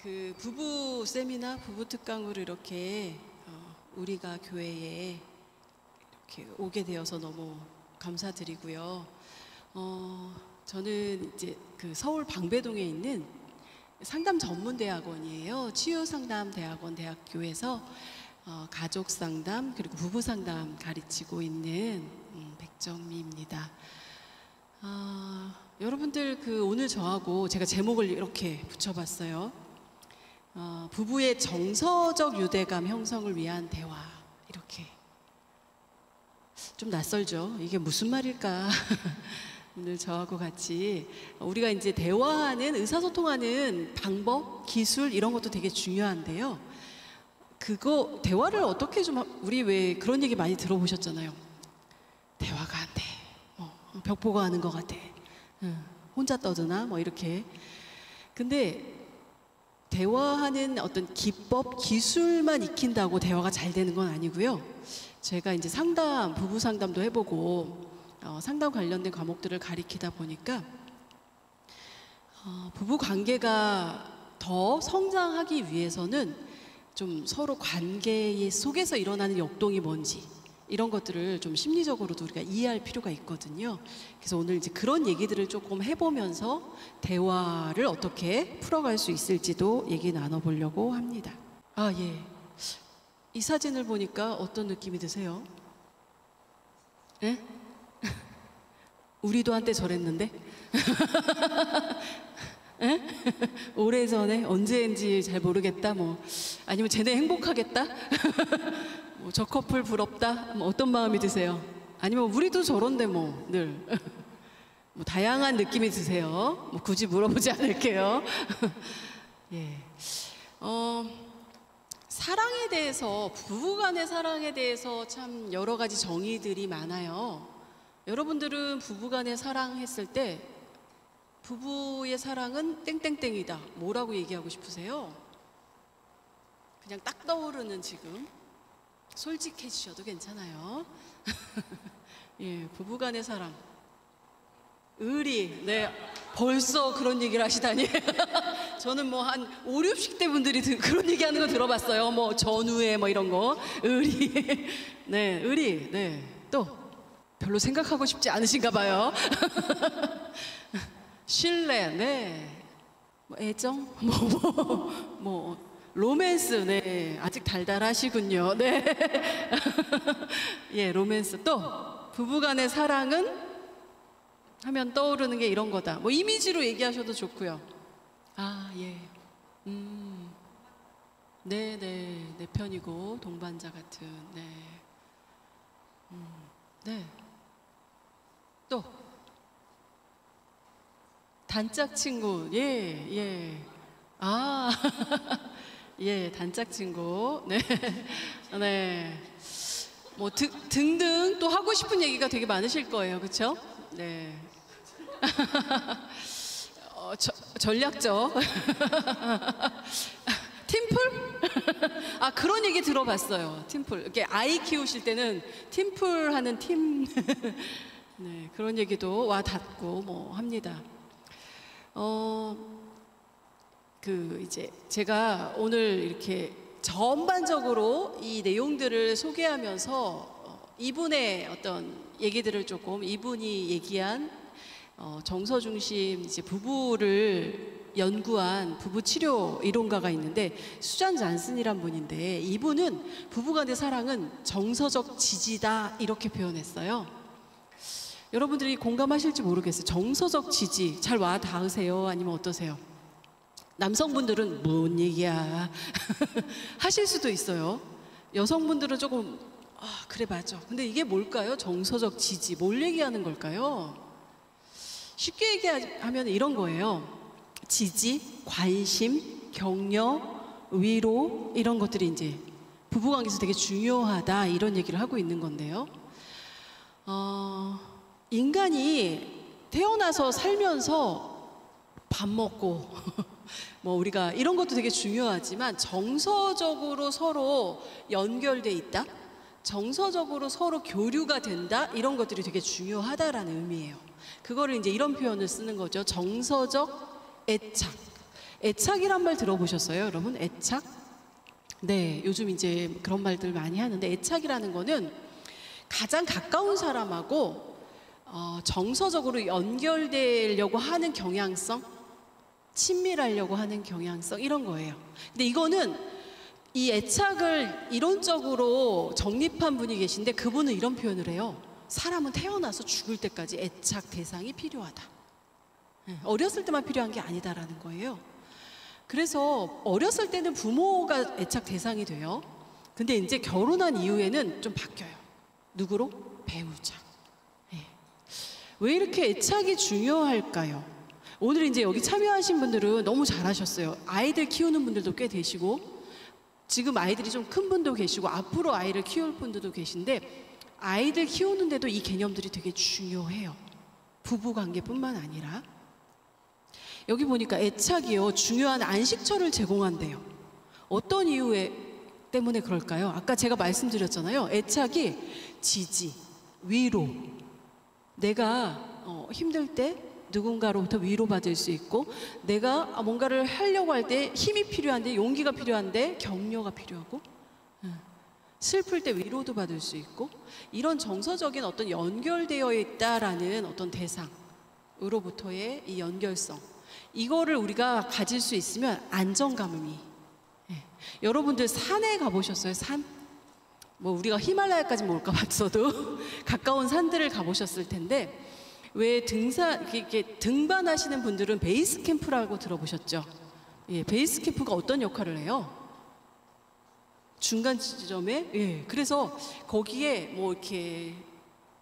그 부부 세미나, 부부 특강으로 이렇게 우리가 교회에 이렇게 오게 되어서 너무 감사드리고요. 저는 이제 그 서울 방배동에 있는 상담 전문 대학원이에요. 치유 상담 대학원 대학교에서 가족 상담 그리고 부부 상담 가르치고 있는 백정미입니다. 여러분들 그 오늘 저하고 제가 제목을 이렇게 붙여봤어요. 부부의 정서적 유대감 형성을 위한 대화. 이렇게 좀 낯설죠? 이게 무슨 말일까? 오늘 저하고 같이 우리가 이제 대화하는, 의사소통하는 방법, 기술 이런 것도 되게 중요한데요. 그거 대화를 어떻게 좀, 우리 왜 그런 얘기 많이 들어보셨잖아요. 대화가 안 돼. 벽 보고 하는 것 같아. 혼자 떠드나? 뭐 이렇게. 근데 대화하는 어떤 기법, 기술만 익힌다고 대화가 잘 되는 건 아니고요. 제가 이제 상담, 부부 상담도 해보고 상담 관련된 과목들을 가리키다 보니까 부부 관계가 더 성장하기 위해서는 좀 서로 관계 속에서 일어나는 역동이 뭔지 이런 것들을 좀 심리적으로도 우리가 이해할 필요가 있거든요. 그래서 오늘 이제 그런 얘기들을 조금 해보면서 대화를 어떻게 풀어갈 수 있을지도 얘기 나눠보려고 합니다. 예. 이 사진을 보니까 어떤 느낌이 드세요? 예? 우리도 한때 저랬는데? 에? 오래전에 언제인지 잘 모르겠다. 뭐 아니면 쟤네 행복하겠다. 뭐 저 커플 부럽다. 뭐 어떤 마음이 드세요? 아니면 우리도 저런데 뭐 늘 뭐 다양한 느낌이 드세요. 뭐 굳이 물어보지 않을게요. 예. 사랑에 대해서, 부부간의 사랑에 대해서 참 여러 가지 정의들이 많아요. 여러분들은 부부간의 사랑했을 때 부부의 사랑은 땡땡땡이다. 뭐라고 얘기하고 싶으세요? 그냥 딱 떠오르는 지금 솔직해지셔도 괜찮아요. 예, 부부간의 사랑. 의리. 네, 벌써 그런 얘기를 하시다니. 저는 뭐 한 5, 60대 분들이 그런 얘기하는 거 들어봤어요. 뭐 전후에 뭐 이런 거. 의리. 네, 의리. 네, 또 별로 생각하고 싶지 않으신가 봐요. 신뢰, 네. 뭐 애정, 뭐 로맨스, 네. 아직 달달하시군요. 네. 예, 로맨스. 또 부부간의 사랑은 하면 떠오르는 게 이런 거다. 뭐 이미지로 얘기하셔도 좋고요. 예. 네, 내 편이고 동반자 같은. 네. 네. 또 단짝 친구. 예. 예, 단짝 친구. 네. 네. 뭐 등등 또 하고 싶은 얘기가 되게 많으실 거예요. 그렇죠? 네. 전략적. 팀플? 그런 얘기 들어봤어요. 팀플. 이렇게 아이 키우실 때는 팀플 하는 팀. 네, 그런 얘기도 와 닿고 뭐 합니다. 이제 제가 오늘 이렇게 전반적으로 이 내용들을 소개하면서 이분의 어떤 얘기들을 조금, 이분이 얘기한 정서 중심 이제 부부를 연구한 부부 치료 이론가가 있는데 수잔 잔슨이란 분인데, 이분은 부부간의 사랑은 정서적 지지다 이렇게 표현했어요. 여러분들이 공감하실지 모르겠어요. 정서적 지지 잘 와 닿으세요? 아니면 어떠세요? 남성분들은 뭔 얘기야 하실 수도 있어요. 여성분들은 조금 그래 맞아. 근데 이게 뭘까요? 정서적 지지, 뭘 얘기하는 걸까요? 쉽게 얘기하면 이런 거예요. 지지, 관심, 격려, 위로 이런 것들이 이제 부부관계에서 되게 중요하다 이런 얘기를 하고 있는 건데요. 인간이 태어나서 살면서 밥 먹고 뭐 우리가 이런 것도 되게 중요하지만 정서적으로 서로 연결돼 있다, 정서적으로 서로 교류가 된다, 이런 것들이 되게 중요하다라는 의미예요. 그거를 이제 이런 표현을 쓰는 거죠. 정서적 애착. 애착이란 말 들어보셨어요, 여러분? 애착? 네, 요즘 이제 그런 말들 많이 하는데 애착이라는 거는 가장 가까운 사람하고 정서적으로 연결되려고 하는 경향성, 친밀하려고 하는 경향성 이런 거예요. 근데 이거는 이 애착을 이론적으로 정립한 분이 계신데 그분은 이런 표현을 해요. 사람은 태어나서 죽을 때까지 애착 대상이 필요하다. 어렸을 때만 필요한 게 아니다라는 거예요. 그래서 어렸을 때는 부모가 애착 대상이 돼요. 근데 이제 결혼한 이후에는 좀 바뀌어요. 누구로? 배우자. 네. 왜 이렇게 애착이 중요할까요? 오늘 이제 여기 참여하신 분들은 너무 잘하셨어요. 아이들 키우는 분들도 꽤 되시고, 지금 아이들이 좀 큰 분도 계시고, 앞으로 아이를 키울 분들도 계신데, 아이들 키우는데도 이 개념들이 되게 중요해요. 부부관계뿐만 아니라. 여기 보니까 애착이요, 중요한 안식처를 제공한대요. 어떤 이유 때문에 그럴까요? 아까 제가 말씀드렸잖아요. 애착이 지지, 위로. 내가 힘들 때 누군가로부터 위로받을 수 있고, 내가 뭔가를 하려고 할 때 힘이 필요한데, 용기가 필요한데 격려가 필요하고, 슬플 때 위로도 받을 수 있고, 이런 정서적인 어떤 연결되어 있다라는 어떤 대상으로부터의 이 연결성, 이거를 우리가 가질 수 있으면 안정감이. 여러분들 산에 가보셨어요? 산? 뭐 우리가 히말라야까지 못 가봤어도 가까운 산들을 가보셨을 텐데, 왜 이렇게 등반하시는 분들은 베이스 캠프라고 들어보셨죠? 예, 베이스 캠프가 어떤 역할을 해요? 중간 지점에, 예, 그래서 거기에 뭐 이렇게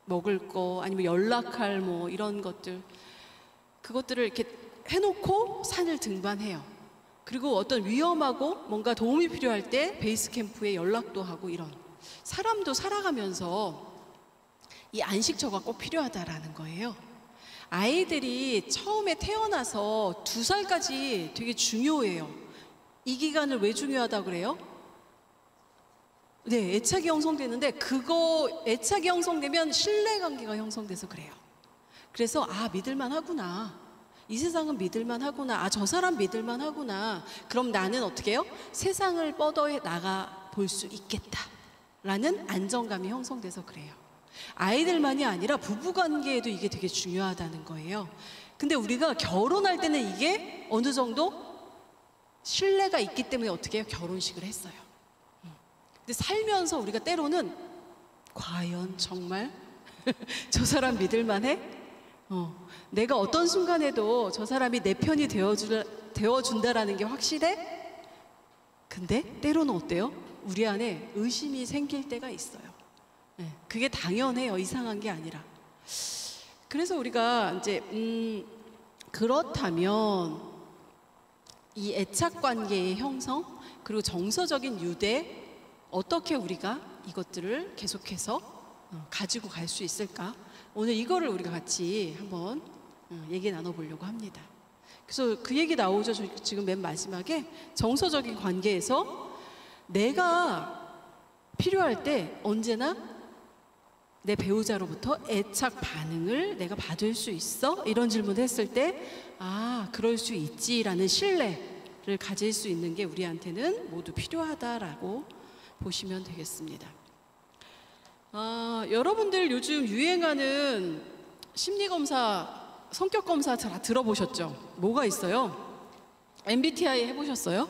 먹을 거 아니면 연락할 뭐 이런 것들, 그것들을 이렇게 해놓고 산을 등반해요. 그리고 어떤 위험하고 뭔가 도움이 필요할 때 베이스 캠프에 연락도 하고, 이런 사람도 살아가면서 이 안식처가 꼭 필요하다라는 거예요. 아이들이 처음에 태어나서 2살까지 되게 중요해요. 이 기간을 왜 중요하다고 그래요? 네, 애착이 형성되는데, 애착이 형성되면 신뢰관계가 형성돼서 그래요. 그래서 믿을만 하구나. 이 세상은 믿을만 하구나. 저 사람 믿을만 하구나. 그럼 나는 어떻게 해요? 세상을 뻗어 나가 볼 수 있겠다 라는 안정감이 형성돼서 그래요. 아이들만이 아니라 부부관계에도 이게 되게 중요하다는 거예요. 근데 우리가 결혼할 때는 이게 어느 정도 신뢰가 있기 때문에 어떻게 해요? 결혼식을 했어요. 근데 살면서 우리가 때로는 과연 정말 저 사람 믿을만해? 내가 어떤 순간에도 저 사람이 내 편이 되어준다라는 게 확실해? 근데 때로는 어때요? 우리 안에 의심이 생길 때가 있어요. 그게 당연해요. 이상한 게 아니라. 그래서 우리가 이제 그렇다면 이 애착 관계의 형성, 그리고 정서적인 유대, 어떻게 우리가 이것들을 계속해서 가지고 갈 수 있을까? 오늘 이거를 우리가 같이 한번 얘기 나눠보려고 합니다. 그래서 그 얘기 나오죠. 지금 맨 마지막에 정서적인 관계에서 내가 필요할 때 언제나 내 배우자로부터 애착 반응을 내가 받을 수 있어? 이런 질문을 했을 때 그럴 수 있지라는 신뢰를 가질 수 있는 게 우리한테는 모두 필요하다라고 보시면 되겠습니다. 여러분들 요즘 유행하는 심리검사, 성격검사 다 들어보셨죠? 뭐가 있어요? MBTI 해보셨어요?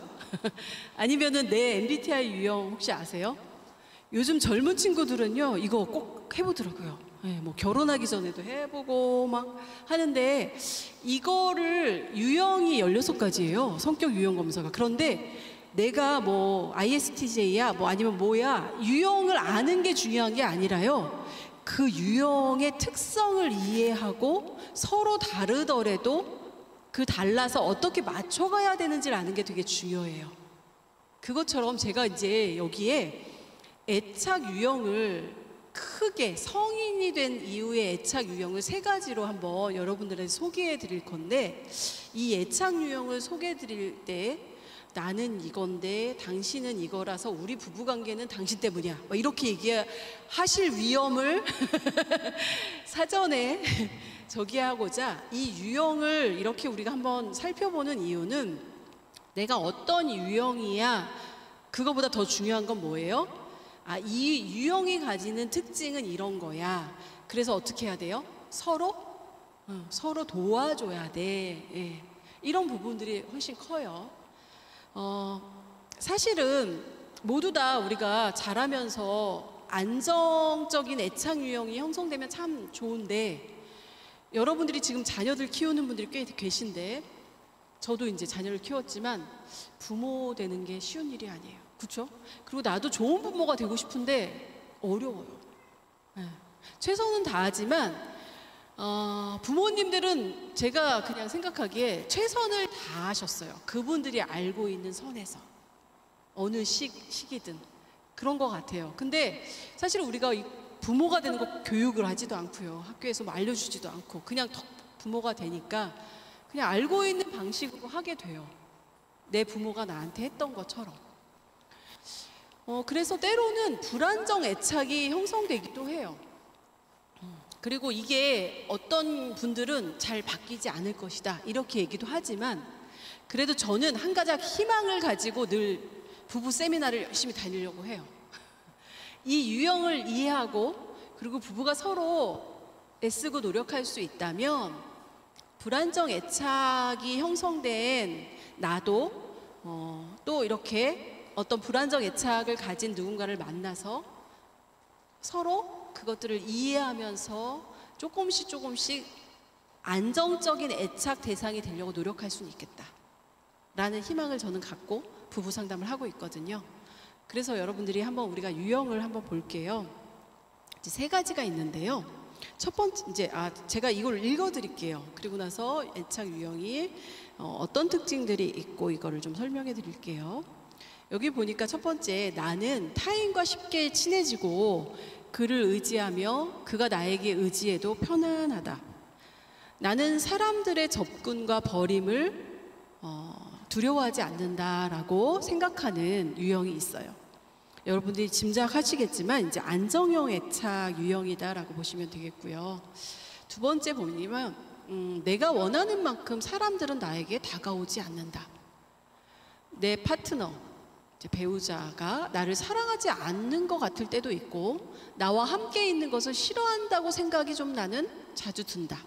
아니면은 내 MBTI 유형 혹시 아세요? 요즘 젊은 친구들은요, 이거 꼭 해보더라고요. 뭐 결혼하기 전에도 해보고 막 하는데, 이거를 유형이 16가지예요. 성격 유형 검사가. 그런데 내가 뭐 ISTJ야 뭐 아니면 뭐야, 유형을 아는 게 중요한 게 아니라요, 그 유형의 특성을 이해하고 서로 다르더라도 그 달라서 어떻게 맞춰가야 되는지를 아는 게 되게 중요해요. 그것처럼 제가 이제 여기에 애착 유형을 크게, 성인이 된 이후의 애착 유형을 3가지로 한번 여러분들에게 소개해 드릴 건데, 이 애착 유형을 소개해 드릴 때 나는 이건데 당신은 이거라서 우리 부부관계는 당신 때문이야, 이렇게 얘기하실 위험을 사전에 저기하고자 이 유형을 이렇게 우리가 한번 살펴보는 이유는, 내가 어떤 유형이야, 그거보다 더 중요한 건 뭐예요? 아, 이 유형이 가지는 특징은 이런 거야. 그래서 어떻게 해야 돼요? 서로 도와줘야 돼. 예. 이런 부분들이 훨씬 커요. 사실은 모두 다 우리가 자라면서 안정적인 애착 유형이 형성되면 참 좋은데, 여러분들이 지금 자녀들 키우는 분들이 꽤 계신데, 저도 이제 자녀를 키웠지만 부모 되는 게 쉬운 일이 아니에요. 그렇죠? 그리고 나도 좋은 부모가 되고 싶은데 어려워요. 네. 최선은 다하지만 부모님들은 제가 그냥 생각하기에 최선을 다하셨어요. 그분들이 알고 있는 선에서 어느 시기든 그런 것 같아요. 근데 사실 우리가 부모가 되는 거 교육을 하지도 않고요. 학교에서 뭐 알려주지도 않고 그냥 부모가 되니까 그냥 알고 있는 방식으로 하게 돼요. 내 부모가 나한테 했던 것처럼. 그래서 때로는 불안정 애착이 형성되기도 해요. 그리고 이게 어떤 분들은 잘 바뀌지 않을 것이다 이렇게 얘기도 하지만, 그래도 저는 한 가지 희망을 가지고 늘 부부 세미나를 열심히 다니려고 해요. 이 유형을 이해하고 그리고 부부가 서로 애쓰고 노력할 수 있다면 불안정 애착이 형성된 나도 또 이렇게 어떤 불안정 애착을 가진 누군가를 만나서 서로 그것들을 이해하면서 조금씩 안정적인 애착 대상이 되려고 노력할 수는 있겠다 라는 희망을 저는 갖고 부부 상담을 하고 있거든요. 그래서 여러분들이 한번 우리가 유형을 한번 볼게요. 이제 3가지가 있는데요. 첫 번째, 제가 이걸 읽어드릴게요. 그리고 나서 애착 유형이 어떤 특징들이 있고 이거를 좀 설명해 드릴게요. 여기 보니까 첫 번째, 나는 타인과 쉽게 친해지고 그를 의지하며 그가 나에게 의지해도 편안하다. 나는 사람들의 접근과 버림을 두려워하지 않는다라고 생각하는 유형이 있어요. 여러분들이 짐작하시겠지만 이제 안정형 애착 유형이다라고 보시면 되겠고요. 두 번째 보면 내가 원하는 만큼 사람들은 나에게 다가오지 않는다. 내 파트너, 배우자가 나를 사랑하지 않는 것 같을 때도 있고 나와 함께 있는 것을 싫어한다고 생각이 좀 나는 자주 든다.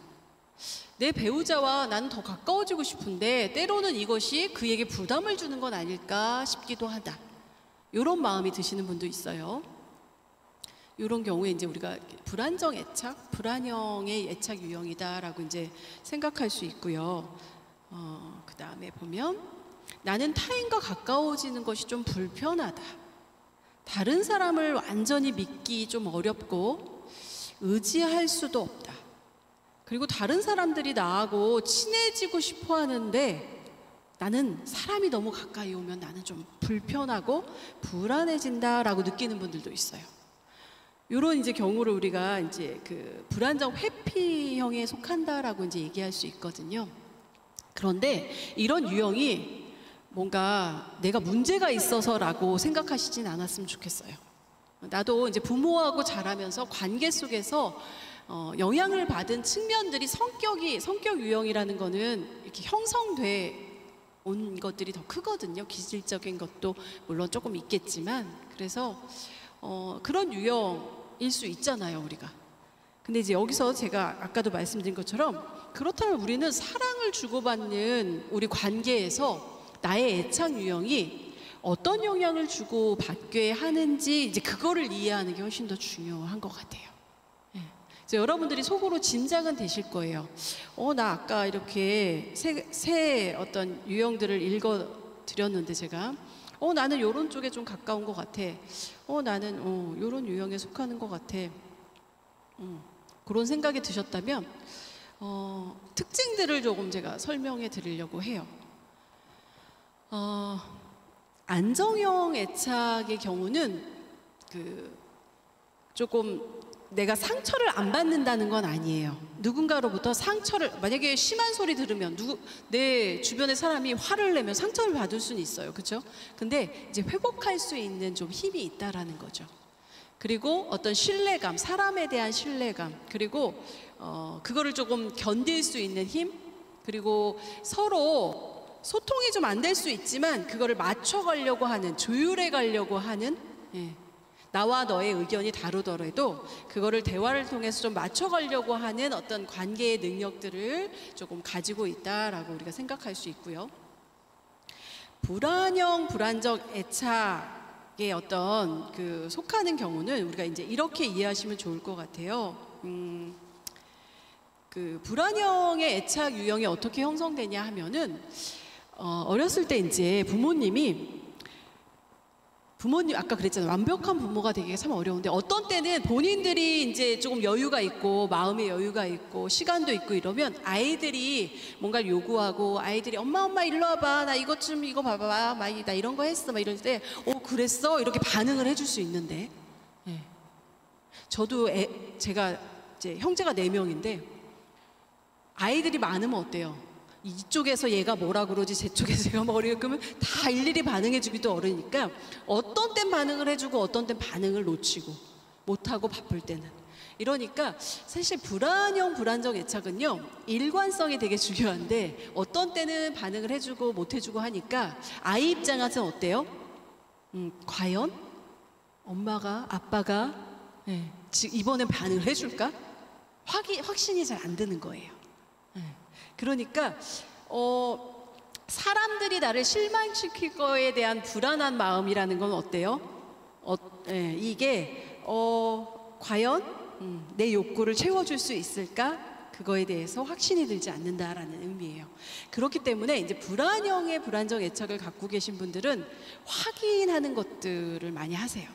내 배우자와 나는 더 가까워지고 싶은데 때로는 이것이 그에게 부담을 주는 건 아닐까 싶기도 하다. 이런 마음이 드시는 분도 있어요. 이런 경우에 이제 우리가 불안정 애착, 불안형의 애착 유형이다라고 이제 생각할 수 있고요. 그 다음에 보면 나는 타인과 가까워지는 것이 좀 불편하다. 다른 사람을 완전히 믿기 좀 어렵고 의지할 수도 없다. 그리고 다른 사람들이 나하고 친해지고 싶어 하는데 나는 사람이 너무 가까이 오면 나는 좀 불편하고 불안해진다라고 느끼는 분들도 있어요. 이런 이제 경우를 우리가 이제 그 불안정 회피형에 속한다라고 이제 얘기할 수 있거든요. 그런데 이런 유형이 뭔가 내가 문제가 있어서라고 생각하시진 않았으면 좋겠어요. 나도 이제 부모하고 자라면서 관계 속에서 영향을 받은 측면들이 성격 유형이라는 거는 이렇게 형성돼 온 것들이 더 크거든요. 기질적인 것도 물론 조금 있겠지만, 그래서 그런 유형일 수 있잖아요, 우리가. 근데 이제 여기서 제가 아까도 말씀드린 것처럼 그렇다면 우리는 사랑을 주고받는 우리 관계에서 나의 애착 유형이 어떤 영향을 주고 받게 하는지 이제 그거를 이해하는 게 훨씬 더 중요한 것 같아요. 그래서 여러분들이 속으로 짐작은 되실 거예요. 나 아까 이렇게 새 어떤 유형들을 읽어드렸는데 제가 나는 요런 쪽에 좀 가까운 것 같아. 나는 요런 유형에 속하는 것 같아. 그런 생각이 드셨다면 특징들을 조금 제가 설명해 드리려고 해요. 안정형 애착의 경우는 조금 내가 상처를 안 받는다는 건 아니에요. 누군가로부터 상처를, 만약에 심한 소리 들으면 내 주변의 사람이 화를 내면 상처를 받을 수는 있어요. 그렇죠? 근데 이제 회복할 수 있는 좀 힘이 있다라는 거죠. 그리고 어떤 신뢰감, 사람에 대한 신뢰감, 그리고 그거를 조금 견딜 수 있는 힘, 그리고 서로 소통이 좀 안 될 수 있지만 그거를 맞춰가려고 하는, 조율해 가려고 하는, 나와 너의 의견이 다르더라도 그거를 대화를 통해서 좀 맞춰가려고 하는 어떤 관계의 능력들을 조금 가지고 있다라고 우리가 생각할 수 있고요. 불안형 불안적 애착의 어떤 그 속하는 경우는 우리가 이제 이렇게 이해하시면 좋을 것 같아요. 그 불안형의 애착 유형이 어떻게 형성되냐 하면은 어렸을 때 이제 부모님 아까 그랬잖아요. 완벽한 부모가 되기가 참 어려운데 어떤 때는 본인들이 이제 조금 여유가 있고 마음의 여유가 있고 시간도 있고 이러면 아이들이 뭔가를 요구하고 아이들이 엄마 일로 와봐, 나 이것 좀 이거 봐봐, 나 이런 거 했어, 막 이럴 때 그랬어, 이렇게 반응을 해줄 수 있는데, 저도 제가 이제 형제가 4명인데 아이들이 많으면 어때요? 이쪽에서 얘가 뭐라 그러지, 저쪽에서 얘가 뭐라 그러면 다 일일이 반응해 주기도 어려우니까 어떤 땐 반응을 해주고 어떤 땐 반응을 놓치고 못하고 바쁠 때는. 이러니까 사실 불안형 불안적 애착은요, 일관성이 되게 중요한데 어떤 때는 반응을 해주고 못 해주고 하니까 아이 입장에서는 어때요? 과연 엄마가 아빠가 이번엔 반응을 해줄까? 확신이 잘 안 드는 거예요. 그러니까 사람들이 나를 실망시킬 거에 대한 불안한 마음이라는 건 어때요? 이게 과연 내 욕구를 채워줄 수 있을까? 그거에 대해서 확신이 들지 않는다라는 의미예요. 그렇기 때문에 이제 불안형의 불안적 애착을 갖고 계신 분들은 확인하는 것들을 많이 하세요.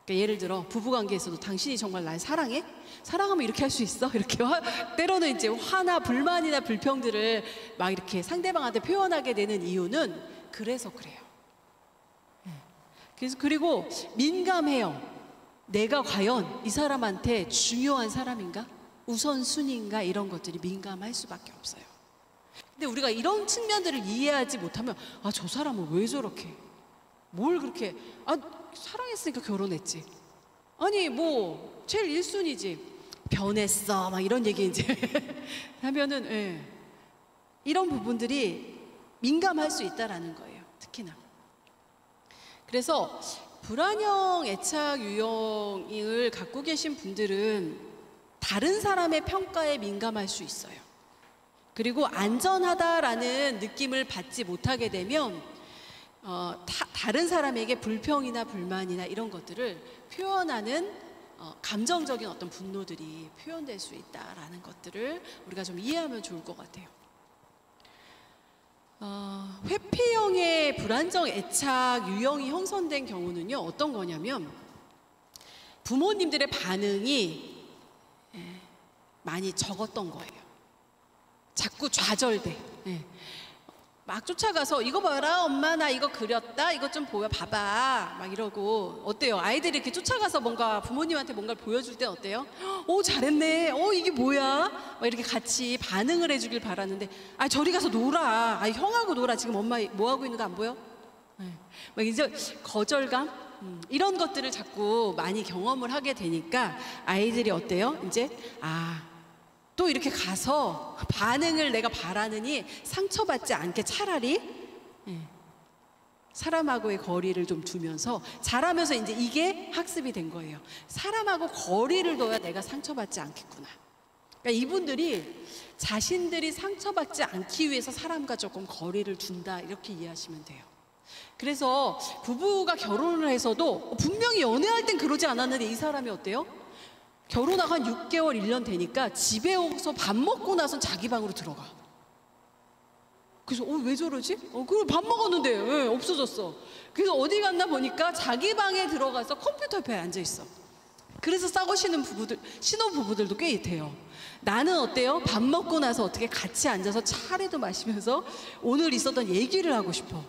그러니까 예를 들어 부부관계에서도 당신이 정말 날 사랑해? 사랑하면 이렇게 할 수 있어? 이렇게 때로는 이제 화나 불만이나 불평들을 막 이렇게 상대방한테 표현하게 되는 이유는 그래서 그래요. 그리고 민감해요. 내가 과연 이 사람한테 중요한 사람인가? 우선순위인가? 이런 것들이 민감할 수밖에 없어요. 근데 우리가 이런 측면들을 이해하지 못하면 저 사람은 왜 저렇게? 뭘 그렇게? 사랑했으니까 결혼했지. 아니 뭐 제일 1순위지. 변했어 막 이런 얘기 이제 하면은 이런 부분들이 민감할 수 있다라는 거예요. 특히나. 그래서 불안형 애착 유형을 갖고 계신 분들은 다른 사람의 평가에 민감할 수 있어요. 그리고 안전하다라는 느낌을 받지 못하게 되면 다른 사람에게 불평이나 불만이나 이런 것들을 표현하는 감정적인 어떤 분노들이 표현될 수 있다라는 것들을 우리가 좀 이해하면 좋을 것 같아요. 회피형의 불안정 애착 유형이 형성된 경우는요, 어떤 거냐면 부모님들의 반응이 많이 적었던 거예요. 자꾸 좌절돼. 막 쫓아가서 이거 봐라 엄마 나 이거 그렸다, 이거 좀 봐봐 막 이러고. 어때요? 아이들이 이렇게 쫓아가서 뭔가 부모님한테 뭔가를 보여줄 때 어때요? 오 잘했네, 이게 뭐야, 막 이렇게 같이 반응을 해주길 바라는데 저리 가서 놀아, 형하고 놀아, 지금 엄마 뭐 하고 있는 거 안 보여? 막 이제 거절감, 이런 것들을 자꾸 많이 경험을 하게 되니까 아이들이 어때요? 이제 또 이렇게 가서 반응을 내가 바라느니 상처받지 않게 차라리 사람하고의 거리를 좀 두면서 자라면서 이제 이게 학습이 된 거예요. 사람하고 거리를 둬야 내가 상처받지 않겠구나. 그러니까 이분들이 자신들이 상처받지 않기 위해서 사람과 조금 거리를 둔다, 이렇게 이해하시면 돼요. 그래서 부부가 결혼을 해서도 분명히 연애할 땐 그러지 않았는데 이 사람이 어때요? 결혼하고 한 6개월, 1년 되니까 집에 오서 밥 먹고 나선 자기 방으로 들어가. 그래서 왜 저러지? 그걸 밥 먹었는데 없어졌어. 그래서 어디 갔나 보니까 자기 방에 들어가서 컴퓨터 옆에 앉아 있어. 그래서 싸우시는 신혼부부들도 꽤 있대요. 나는 어때요? 밥 먹고 나서 어떻게 같이 앉아서 차라도 마시면서 오늘 있었던 얘기를 하고 싶어.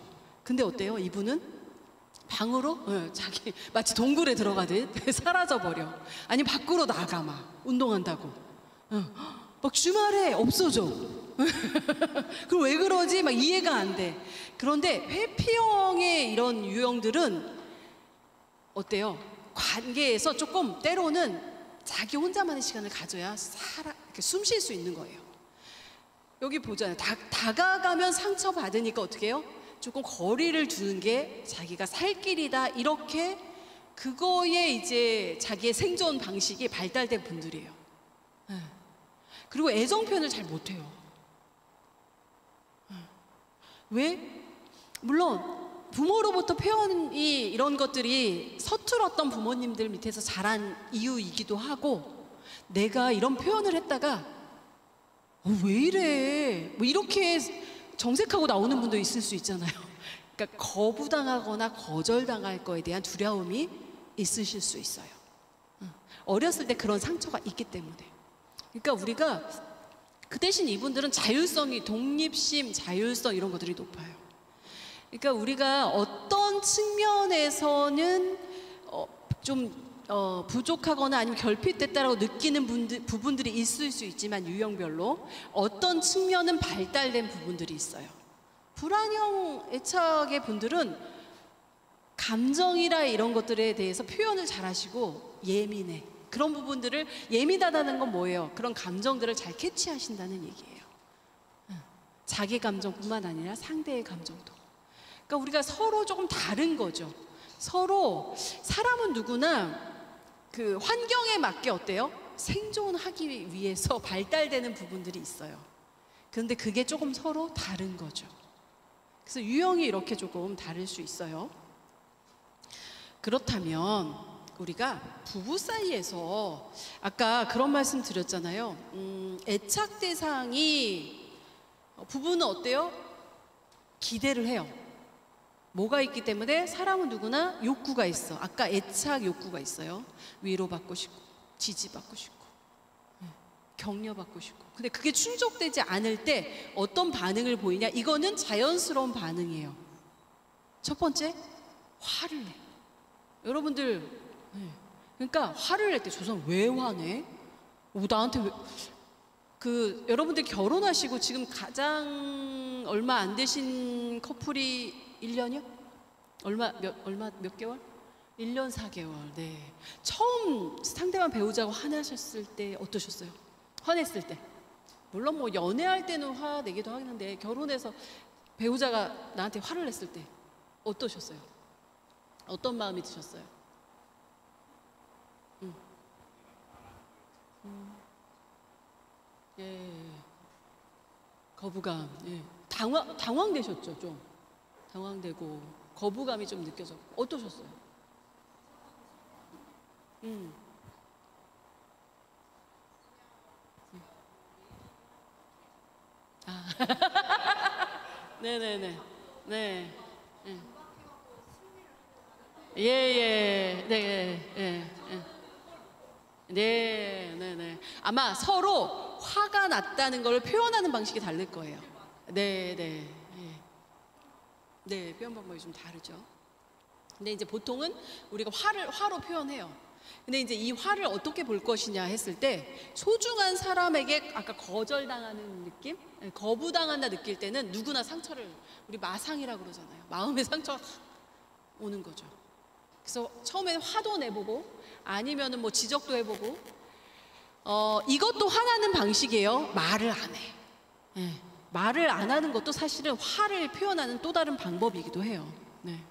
근데 어때요? 이분은 방으로 자기 마치 동굴에 들어가듯 사라져버려. 아니 밖으로 나가 막 운동한다고. 막 주말에 없어져. 그럼 왜 그러지? 막 이해가 안 돼. 그런데 회피형의 이런 유형들은 어때요? 관계에서 조금 때로는 자기 혼자만의 시간을 가져야 이렇게 숨 쉴 수 있는 거예요. 여기 보잖아요. 다가가면 상처받으니까 어떻게 해요? 조금 거리를 두는 게 자기가 살 길이다. 이렇게 그거에 이제 자기의 생존 방식이 발달된 분들이에요. 그리고 애정 표현을 잘 못해요. 왜? 물론 부모로부터 표현이 이런 것들이 서툴었던 부모님들 밑에서 자란 이유이기도 하고, 내가 이런 표현을 했다가 왜 이래? 뭐 이렇게 정색하고 나오는 분도 있을 수 있잖아요. 그러니까 거부당하거나 거절당할 거에 대한 두려움이 있으실 수 있어요. 어렸을 때 그런 상처가 있기 때문에. 그러니까 우리가 그 대신 이분들은 자율성이, 독립심, 자율성 이런 것들이 높아요. 그러니까 우리가 어떤 측면에서는 좀 부족하거나 아니면 결핍됐다라고 느끼는 부분들이 있을 수 있지만, 유형별로 어떤 측면은 발달된 부분들이 있어요. 불안형 애착의 분들은 감정이라 이런 것들에 대해서 표현을 잘 하시고 예민해. 그런 부분들을, 예민하다는 건 뭐예요? 그런 감정들을 잘 캐치하신다는 얘기예요. 자기 감정뿐만 아니라 상대의 감정도. 그러니까 우리가 서로 조금 다른 거죠. 서로 사람은 누구나 그 환경에 맞게 어때요? 생존하기 위해서 발달되는 부분들이 있어요. 그런데 그게 조금 서로 다른 거죠. 그래서 유형이 이렇게 조금 다를 수 있어요. 그렇다면 우리가 부부 사이에서 아까 그런 말씀 드렸잖아요. 애착 대상이, 부부는 어때요? 기대를 해요. 뭐가 있기 때문에 사람은 누구나 욕구가 있어. 아까 애착 욕구가 있어요. 위로받고 싶고, 지지받고 싶고, 격려받고 싶고. 근데 그게 충족되지 않을 때 어떤 반응을 보이냐? 이거는 자연스러운 반응이에요. 첫 번째, 화를 내. 여러분들, 그러니까 화를 낼 때 저 사람 왜 화내? 나한테 왜? 여러분들 결혼하시고 지금 가장 얼마 안 되신 커플이 1년이요? 몇 개월? 1년 4개월. 네. 처음 상대방 배우자가 화나셨을 때 어떠셨어요? 화냈을 때. 물론 뭐 연애할 때는 화내기도 하는데, 결혼해서 배우자가 나한테 화를 냈을 때 어떠셨어요? 어떤 마음이 드셨어요? 예. 거부감. 예. 당황되셨죠, 좀. 당황되고 거부감이 좀 느껴졌고. 어떠셨어요? 아. 네네네. 네. 예, 예. 네, 예, 예. 네, 네, 네. 아마 서로 화가 났다는 걸 표현하는 방식이 다를 거예요. 네, 네. 네, 표현 방법이 좀 다르죠. 근데 이제 보통은 우리가 화로 표현해요. 근데 이제 이 화를 어떻게 볼 것이냐 했을 때, 소중한 사람에게 아까 거절당하는 느낌? 거부당한다 느낄 때는 누구나 상처를, 우리 마상이라고 그러잖아요. 마음의 상처가 오는 거죠. 그래서 처음에는 화도 내보고, 아니면은 뭐 지적도 해보고, 이것도 화나는 방식이에요. 말을 안 해. 네. 말을 안 하는 것도 사실은 화를 표현하는 또 다른 방법이기도 해요. 네.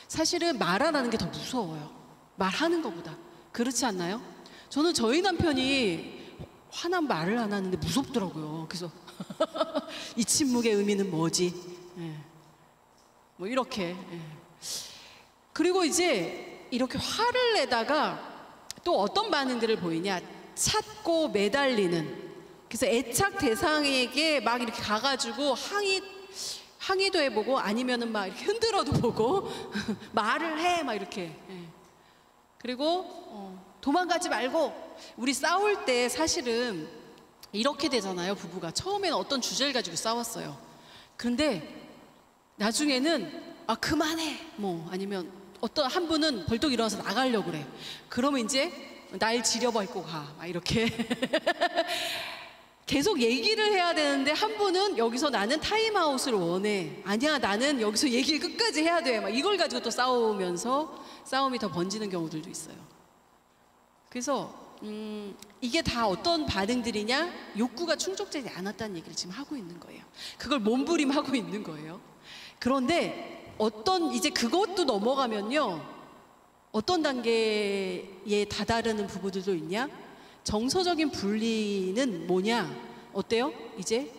사실은 말 안 하는 게 더 무서워요. 말하는 것보다. 그렇지 않나요? 저는 저희 남편이 화난 말을 안 하는데 무섭더라고요. 그래서 이 침묵의 의미는 뭐지? 네. 뭐 이렇게. 네. 그리고 이제 이렇게 화를 내다가 또 어떤 반응들을 보이냐? 찾고 매달리는. 그래서 애착 대상에게 막 이렇게 가가지고 항의도 해보고, 아니면은 막 이렇게 흔들어도 보고 말을 해, 막 이렇게. 그리고 도망가지 말고. 우리 싸울 때 사실은 이렇게 되잖아요. 부부가 처음에는 어떤 주제를 가지고 싸웠어요. 그런데 나중에는 그만해, 뭐 아니면 어떤 한 분은 벌떡 일어나서 나가려고 그래. 그러면 이제 날 지려밟고 가, 막 이렇게. 계속 얘기를 해야 되는데 한 분은 여기서 나는 타임아웃을 원해. 아니야, 나는 여기서 얘기를 끝까지 해야 돼. 막 이걸 가지고 또 싸우면서 싸움이 더 번지는 경우들도 있어요. 그래서 이게 다 어떤 반응들이냐? 욕구가 충족되지 않았다는 얘기를 지금 하고 있는 거예요. 그걸 몸부림하고 있는 거예요. 그런데 이제 그것도 넘어가면요. 어떤 단계에 다다르는 부부들도 있냐? 정서적인 분리는 뭐냐? 어때요? 이제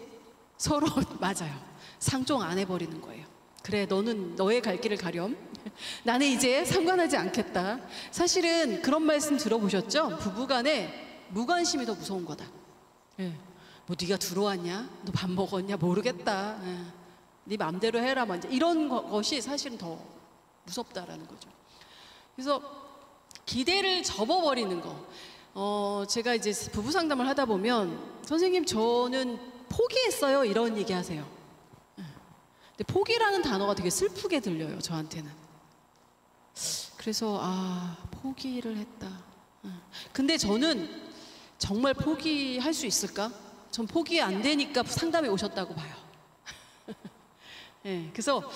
서로 맞아요. 상종 안 해버리는 거예요. 그래, 너는 너의 갈 길을 가렴. 나는 이제 상관하지 않겠다. 사실은 그런 말씀 들어보셨죠? 부부간에 무관심이 더 무서운 거다. 예. 뭐 네가 들어왔냐? 너 밥 먹었냐? 모르겠다. 예. 네 마음대로 해라. 뭐 이런 것이 사실은 더 무섭다라는 거죠. 그래서 기대를 접어버리는 거. 제가 이제 부부 상담을 하다 보면 선생님 저는 포기했어요 이런 얘기 하세요. 근데 포기라는 단어가 되게 슬프게 들려요 저한테는. 그래서 포기를 했다. 근데 저는 정말 포기할 수 있을까? 전 포기 안 되니까 상담에 오셨다고 봐요. 네, 그래서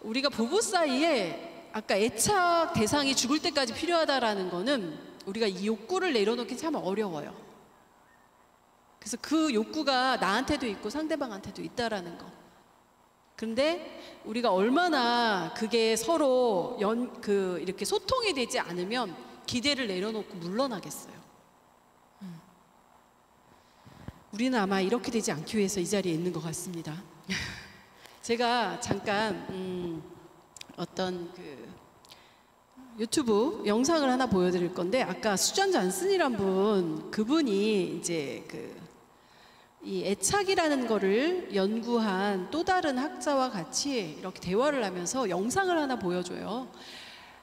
우리가 부부 사이에 아까 애착 대상이 죽을 때까지 필요하다라는 거는 우리가 이 욕구를 내려놓기 참 어려워요. 그래서 그 욕구가 나한테도 있고 상대방한테도 있다라는 거. 근데 우리가 얼마나 그게 서로 이렇게 소통이 되지 않으면 기대를 내려놓고 물러나겠어요. 우리는 아마 이렇게 되지 않기 위해서 이 자리에 있는 것 같습니다. 제가 잠깐 어떤 유튜브 영상을 하나 보여드릴 건데 아까 수잔 잔슨이란 그분이 이제 이 애착이라는 거를 연구한 또 다른 학자와 같이 이렇게 대화를 하면서 영상을 하나 보여줘요.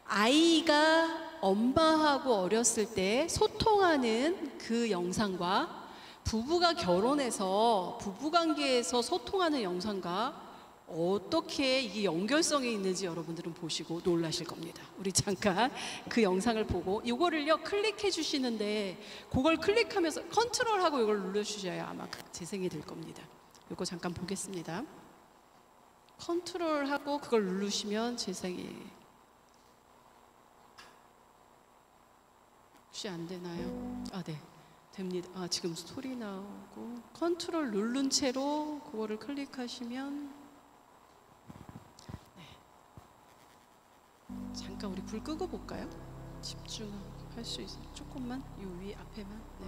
아이가 엄마하고 어렸을 때 소통하는 그 영상과 부부가 결혼해서 부부관계에서 소통하는 영상과 어떻게 이게 연결성이 있는지 여러분들은 보시고 놀라실 겁니다. 우리 잠깐 그 영상을 보고 이거를요 클릭해 주시는데 그걸 클릭하면서 컨트롤하고 이걸 눌러주셔야 아마 재생이 될 겁니다. 이거 잠깐 보겠습니다. 컨트롤하고 그걸 누르시면 재생이 혹시 안 되나요? 네. 됩니다. 지금 소리 나오고 컨트롤 누른 채로 그거를 클릭하시면 잠깐 우리 불 끄고 볼까요? 집중할 수 있어요. 조금만 이 위 앞에만. 네.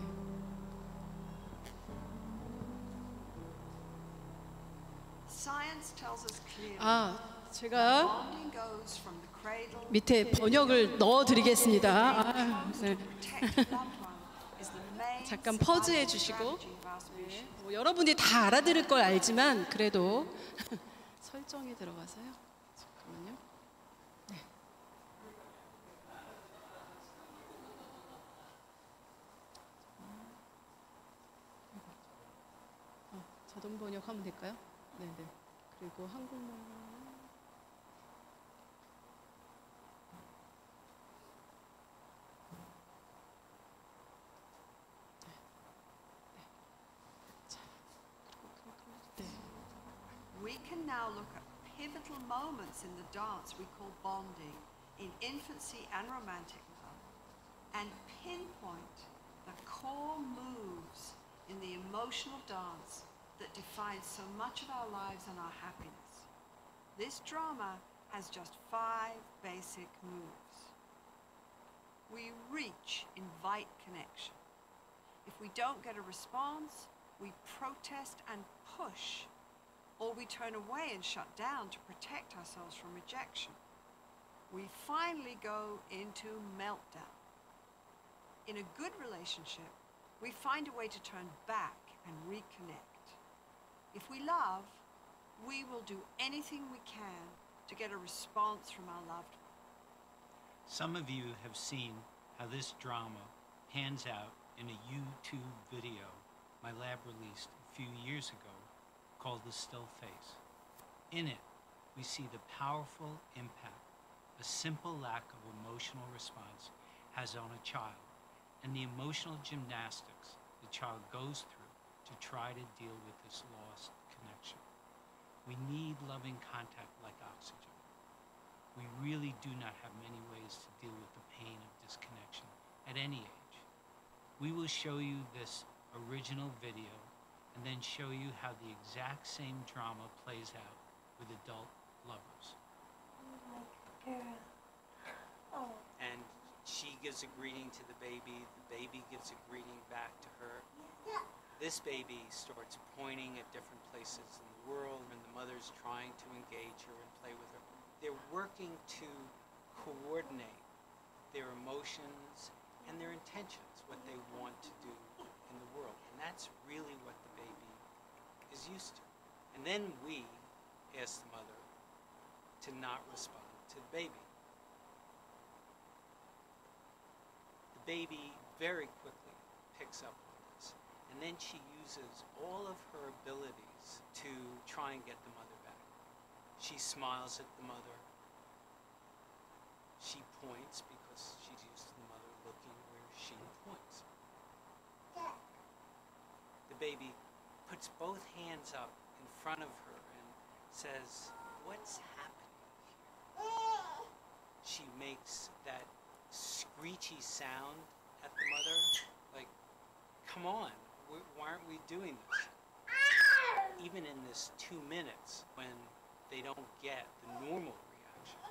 제가 밑에 번역을 넣어드리겠습니다. 네. 잠깐 퍼즈해 주시고. 네. 뭐 여러분이 다 알아들을 걸 알지만 그래도 설정에 들어가서요. 잠깐만요. 네. 자동 번역하면 될까요? 네네. 그리고 한국말. We can now look at pivotal moments in the dance we call bonding in infancy and romantic love and pinpoint the core moves in the emotional dance that defines so much of our lives and our happiness. This drama has just 5 basic moves. We reach, invite connection. If we don't get a response, we protest and push, or we turn away and shut down to protect ourselves from rejection. We finally go into meltdown. In a good relationship, we find a way to turn back and reconnect. If we love, we will do anything we can to get a response from our loved one. Some of you have seen how this drama pans out in a YouTube video my lab released a few years ago called The Still Face. In it, we see the powerful impact a simple lack of emotional response has on a child and the emotional gymnastics the child goes through to try to deal with this lost connection. We need loving contact like oxygen. We really do not have many ways to deal with the pain of disconnection at any age. We will show you this original video and then show you how the exact same drama plays out with adult lovers. Oh my girl. Oh. And she gives a greeting to the baby gives a greeting back to her. Yeah. This baby starts pointing at different places in the world, and the mother's trying to engage her and play with her. They're working to coordinate their emotions and their intentions, what they want to do in the world. And that's really what the baby is used to. And then we ask the mother to not respond to the baby. The baby very quickly picks up on this. And then she uses all of her abilities to try and get the mother back. She smiles at the mother. She points because she's used to the mother looking where she points. The baby puts both hands up in front of her and says, "What's happening here?" She makes that screechy sound at the mother, like, "Come on, why aren't we doing this?" Even in this 2 minutes, when they don't get the normal reaction,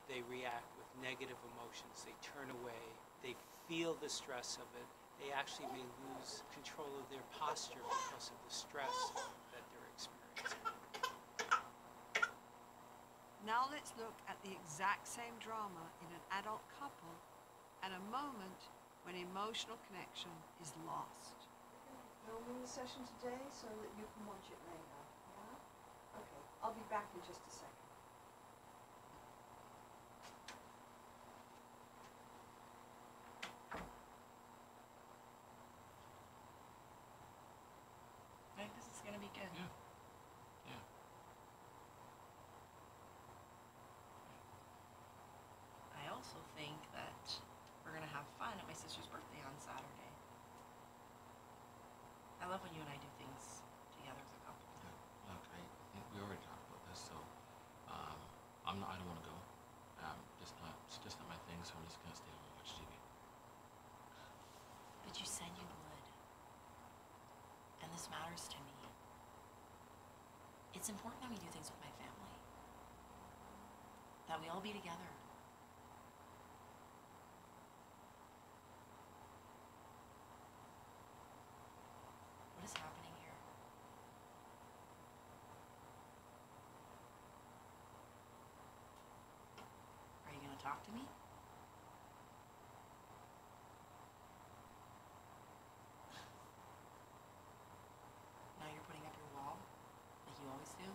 they react with negative emotions, they turn away, they feel the stress of it, they actually may lose control of their posture because of the stress that they're experiencing. Now let's look at the exact same drama in an adult couple at a moment when emotional connection is lost. Filming the session today so that you can watch it later. Yeah? Okay, I'll be back in just a second. I think this is gonna be good. Yeah. Yeah. I also think that we're gonna have fun at my sister's birthday on Saturday. I love when you and I do things together as a couple. Yeah. Look, I think we already talked about this, so I don't want to go. It's just not my thing, so I'm just gonna stay home and watch TV. But you said you would. And this matters to me. It's important that we do things with my family. That we all be together. What is happening here? Are you gonna talk to me? Now you're putting up your wall, like you always do?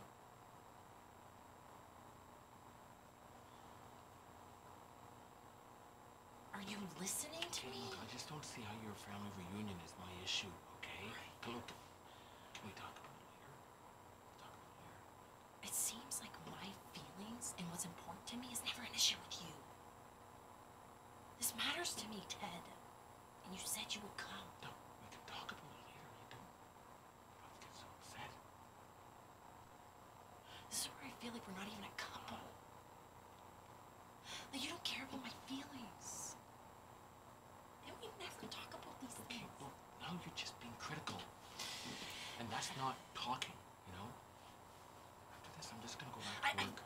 Are you listening to me? Look, I just don't see how your family reunion is my issue, okay? Look, can we talk about it later? Talk about it later. It seems like my feelings and what's important to me is never an issue with you. This matters to me, Ted. And you said you would come. No, we can talk about it later. You don't get so upset. This is where I feel like we're not even a couple. Like you don't care about my feelings. And we never talk about these Okay, things. well, now you're just being critical. And that's not talking, you know? After this, I'm just gonna go back to work.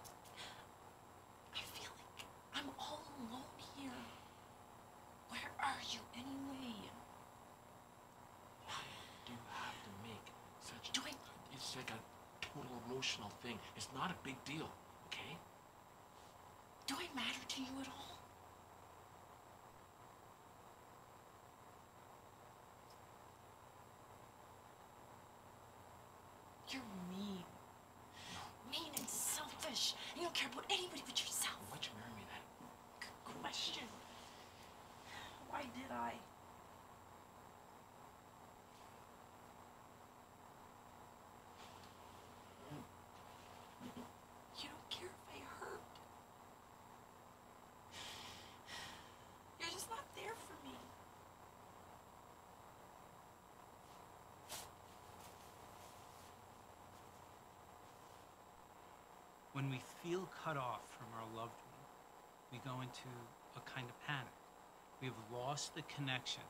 I feel like I'm all alone here. Where are you anyway? Why do you have to make such Do I- It's like a total emotional thing. It's not a big deal, okay? Do I matter to you at all? You're mean. Mean and selfish. You don't care about anybody but yourself. Why'd you marry me then? Good question. Why did I? You don't care if I hurt. You're just not there for me. When we feel cut off from our loved one, we go into a kind of panic. We have lost the connection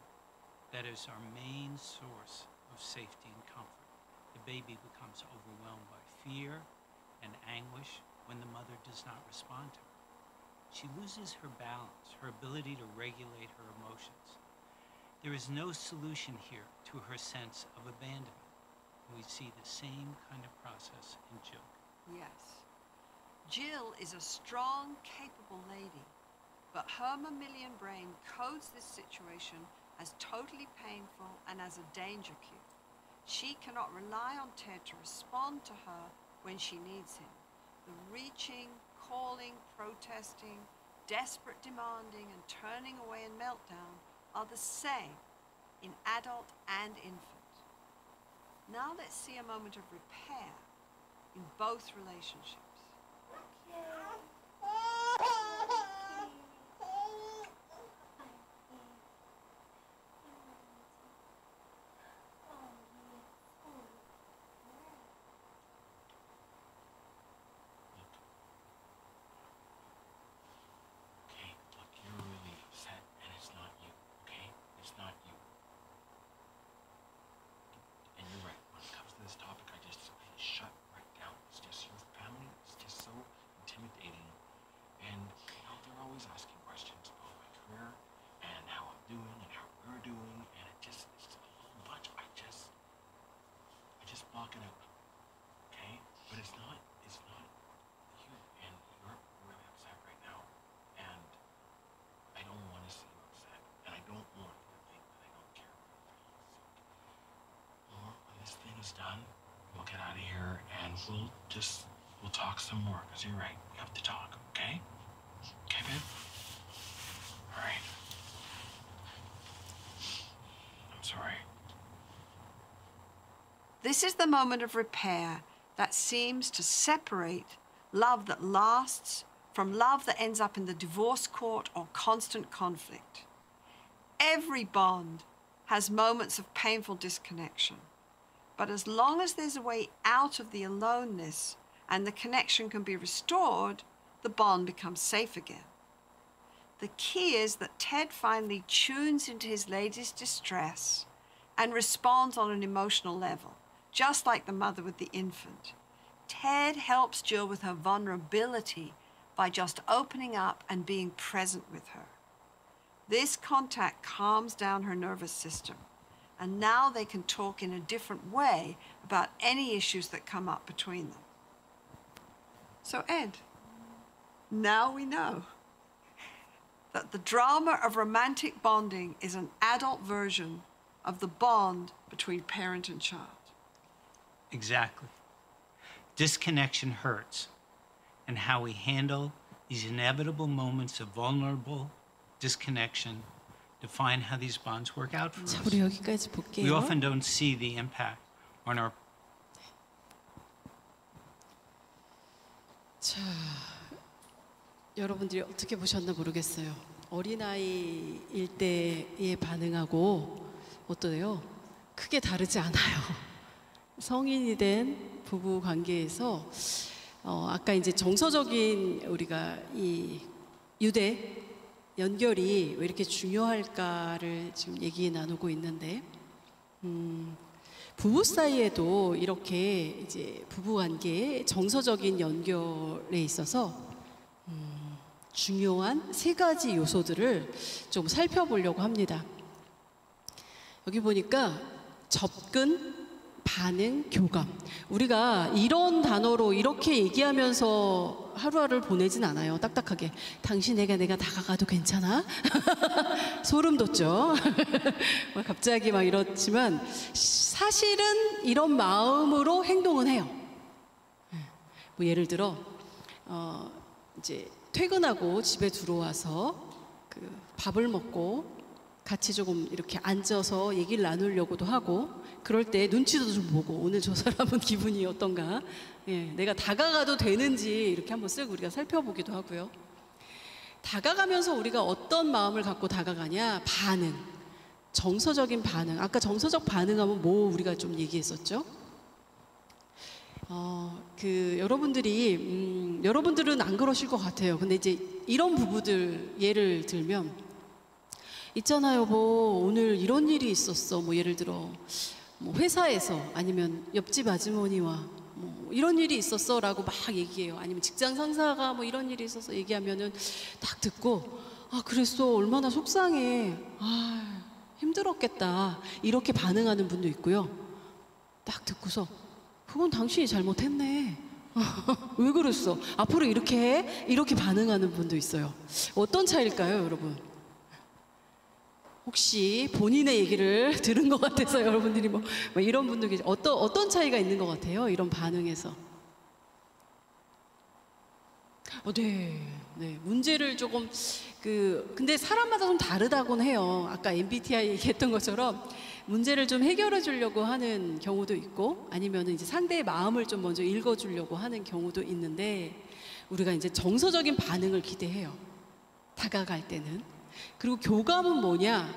that is our main source of safety and comfort. The baby becomes overwhelmed by fear and anguish when the mother does not respond to her. She loses her balance, her ability to regulate her emotions. There is no solution here to her sense of abandonment. We see the same kind of process in Jill. Yes. Jill is a strong, capable lady, but her mammalian brain codes this situation as totally painful and as a danger cue. She cannot rely on Ted to respond to her when she needs him. The reaching, calling, protesting, desperate demanding, and turning away in meltdown are the same in adult and infant. Now let's see a moment of repair in both relationships. Okay, look, you're really upset, and it's not you, okay? It's not you. And you're right, when it comes to this topic, I just shut right down. It's just your family, it's just so intimidating. And, you know, they're always asking questions about my career and how I'm doing and how we're doing, and it's a whole bunch. I just block it out, okay? But it's not you, and you're really upset right now. And I don't want to see you upset, and I don't want you to think that I don't care about your feelings. Well, when this thing is done, we'll get out of here, and we'll talk some more, because you're right, we have to talk, okay? Okay, babe? All right. I'm sorry. This is the moment of repair that seems to separate love that lasts from love that ends up in the divorce court or constant conflict. Every bond has moments of painful disconnection, but as long as there's a way out of the aloneness and the connection can be restored, the bond becomes safe again. The key is that Ted finally tunes into his lady's distress and responds on an emotional level, just like the mother with the infant. Ted helps Jill with her vulnerability by just opening up and being present with her. This contact calms down her nervous system, and now they can talk in a different way about any issues that come up between them. So Ed, now we know that the drama of romantic bonding is an adult version of the bond between parent and child. Exactly. Disconnection hurts, and how we handle these inevitable moments of vulnerable disconnection define how these bonds work out for 자, us. 우리 여기까지 We 볼게요. often don't see the impact on our 자, 여러분들이 어떻게 보셨나 모르겠어요. 어린아이일 때의 반응하고 어떠세요? 크게 다르지 않아요. 성인이 된 부부 관계에서 아까 이제 정서적인 우리가 이 유대 연결이 왜 이렇게 중요할까를 지금 얘기 나누고 있는데 부부 사이에도 이렇게 이제 부부 관계의 정서적인 연결에 있어서 중요한 세 가지 요소들을 좀 살펴보려고 합니다. 여기 보니까 접근, 반응, 교감. 우리가 이런 단어로 이렇게 얘기하면서 하루하루를 보내진 않아요. 딱딱하게. 당신에게 내가 다가가도 괜찮아? 소름 돋죠? 갑자기 막 이렇지만 사실은 이런 마음으로 행동은 해요. 뭐 예를 들어 이제 퇴근하고 집에 들어와서 그 밥을 먹고 같이 조금 이렇게 앉아서 얘기를 나누려고도 하고 그럴 때 눈치도 좀 보고 오늘 저 사람은 기분이 어떤가 내가 다가가도 되는지 이렇게 한번 쓱 우리가 살펴보기도 하고요. 다가가면서 우리가 어떤 마음을 갖고 다가가냐 반응 정서적인 반응 아까 정서적 반응하면 뭐 우리가 좀 얘기했었죠. 여러분들은 안 그러실 것 같아요. 근데 이제 이런 부부들 예를 들면 있잖아 여보 오늘 이런 일이 있었어. 뭐 예를 들어 뭐 회사에서 아니면 옆집 아주머니와 뭐 이런 일이 있었어 라고 막 얘기해요. 아니면 직장 상사가 뭐 이런 일이 있어서 얘기하면은 딱 듣고 아 그랬어 얼마나 속상해 아 힘들었겠다 이렇게 반응하는 분도 있고요. 딱 듣고서 그건 당신이 잘못했네 왜 그랬어 앞으로 이렇게 해 이렇게 반응하는 분도 있어요. 어떤 차이일까요 여러분? 혹시 본인의 얘기를 들은 것 같아서 여러분들이 뭐 이런 분들 계시 어떤 차이가 있는 것 같아요? 이런 반응에서. 네. 문제를 조금 근데 사람마다 좀 다르다고는 해요. 아까 MBTI 얘기했던 것처럼 문제를 좀 해결해 주려고 하는 경우도 있고 아니면은 이제 상대의 마음을 좀 먼저 읽어 주려고 하는 경우도 있는데 우리가 이제 정서적인 반응을 기대해요. 다가갈 때는. 그리고 교감은 뭐냐?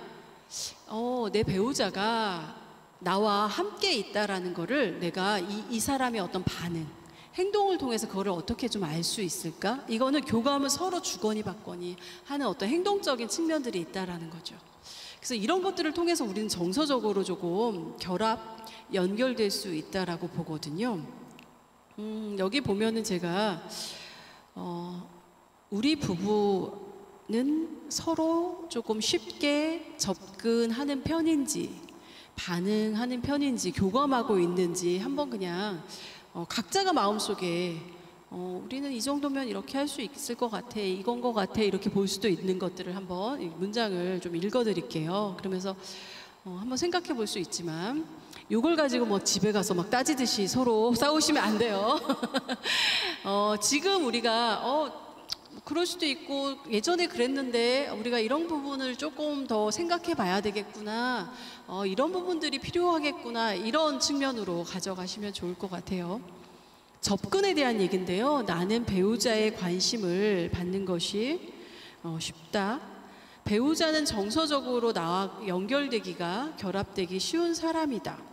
내 배우자가 나와 함께 있다라는 거를 내가 이 사람의 어떤 반응, 행동을 통해서 그거를 어떻게 좀 알 수 있을까? 이거는 교감은 서로 주거니 받거니 하는 어떤 행동적인 측면들이 있다라는 거죠. 그래서 이런 것들을 통해서 우리는 정서적으로 조금 결합, 연결될 수 있다라고 보거든요. 여기 보면은 제가 우리 부부는 서로 조금 쉽게 접근하는 편인지 반응하는 편인지 교감하고 있는지 한번 그냥 각자가 마음속에 우리는 이 정도면 이렇게 할 수 있을 것 같아 이건 것 같아 이렇게 볼 수도 있는 것들을 한번 문장을 좀 읽어드릴게요. 그러면서 한번 생각해 볼 수 있지만 이걸 가지고 뭐 집에 가서 막 따지듯이 서로 싸우시면 안 돼요. 지금 우리가 그럴 수도 있고 예전에 그랬는데 우리가 이런 부분을 조금 더 생각해 봐야 되겠구나 이런 부분들이 필요하겠구나 이런 측면으로 가져가시면 좋을 것 같아요. 접근에 대한 얘기인데요. 나는 배우자의 관심을 받는 것이 쉽다. 배우자는 정서적으로 나와 연결되기가 결합되기 쉬운 사람이다.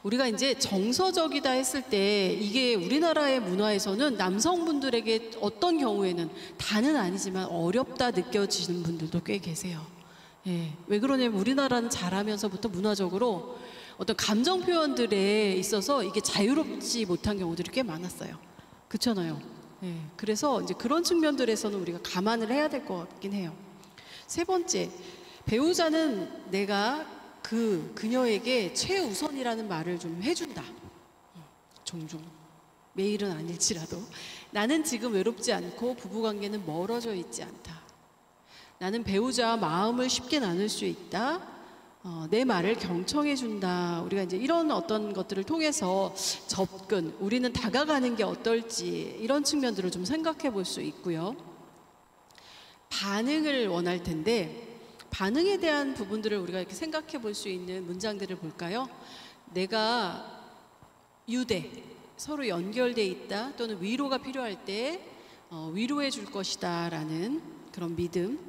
우리가 이제 정서적이다 했을 때 이게 우리나라의 문화에서는 남성분들에게 어떤 경우에는 다는 아니지만 어렵다 느껴지는 분들도 꽤 계세요. 예, 왜 그러냐면 우리나라는 자라면서부터 문화적으로 어떤 감정 표현들에 있어서 이게 자유롭지 못한 경우들이 꽤 많았어요. 그렇잖아요. 예, 그래서 이제 그런 측면들에서는 우리가 감안을 해야 될 것 같긴 해요. 세 번째, 배우자는 내가 그녀에게 최우선이라는 말을 좀 해준다. 종종. 매일은 아닐지라도. 나는 지금 외롭지 않고 부부관계는 멀어져 있지 않다. 나는 배우자와 마음을 쉽게 나눌 수 있다. 내 말을 경청해준다. 우리가 이제 이런 어떤 것들을 통해서 접근, 우리는 다가가는 게 어떨지 이런 측면들을 좀 생각해 볼 수 있고요. 반응을 원할 텐데 반응에 대한 부분들을 우리가 이렇게 생각해 볼 수 있는 문장들을 볼까요? 내가 유대, 서로 연결돼 있다 또는 위로가 필요할 때 위로해 줄 것이다 라는 그런 믿음.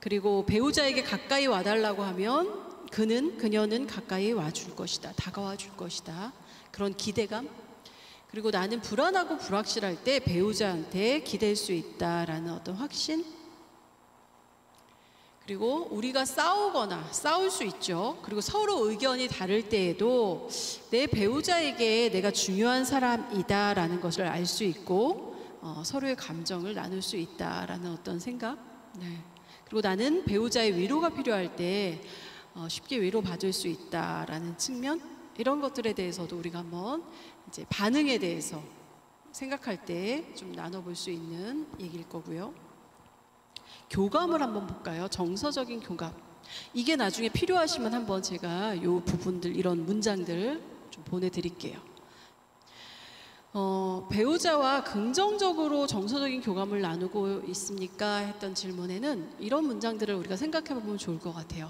그리고 배우자에게 가까이 와달라고 하면 그녀는 가까이 와줄 것이다. 다가와 줄 것이다. 그런 기대감. 그리고 나는 불안하고 불확실할 때 배우자한테 기댈 수 있다라는 어떤 확신. 그리고 우리가 싸울 수 있죠. 그리고 서로 의견이 다를 때에도 내 배우자에게 내가 중요한 사람이다라는 것을 알 수 있고 서로의 감정을 나눌 수 있다라는 어떤 생각. 네. 그리고 나는 배우자의 위로가 필요할 때 쉽게 위로받을 수 있다라는 측면. 이런 것들에 대해서도 우리가 한번 이제 반응에 대해서 생각할 때 좀 나눠볼 수 있는 얘기일 거고요. 교감을 한번 볼까요? 정서적인 교감. 이게 나중에 필요하시면 한번 제가 이 부분들, 이런 문장들 좀 보내드릴게요. 배우자와 긍정적으로 정서적인 교감을 나누고 있습니까? 했던 질문에는 이런 문장들을 우리가 생각해 보면 좋을 것 같아요.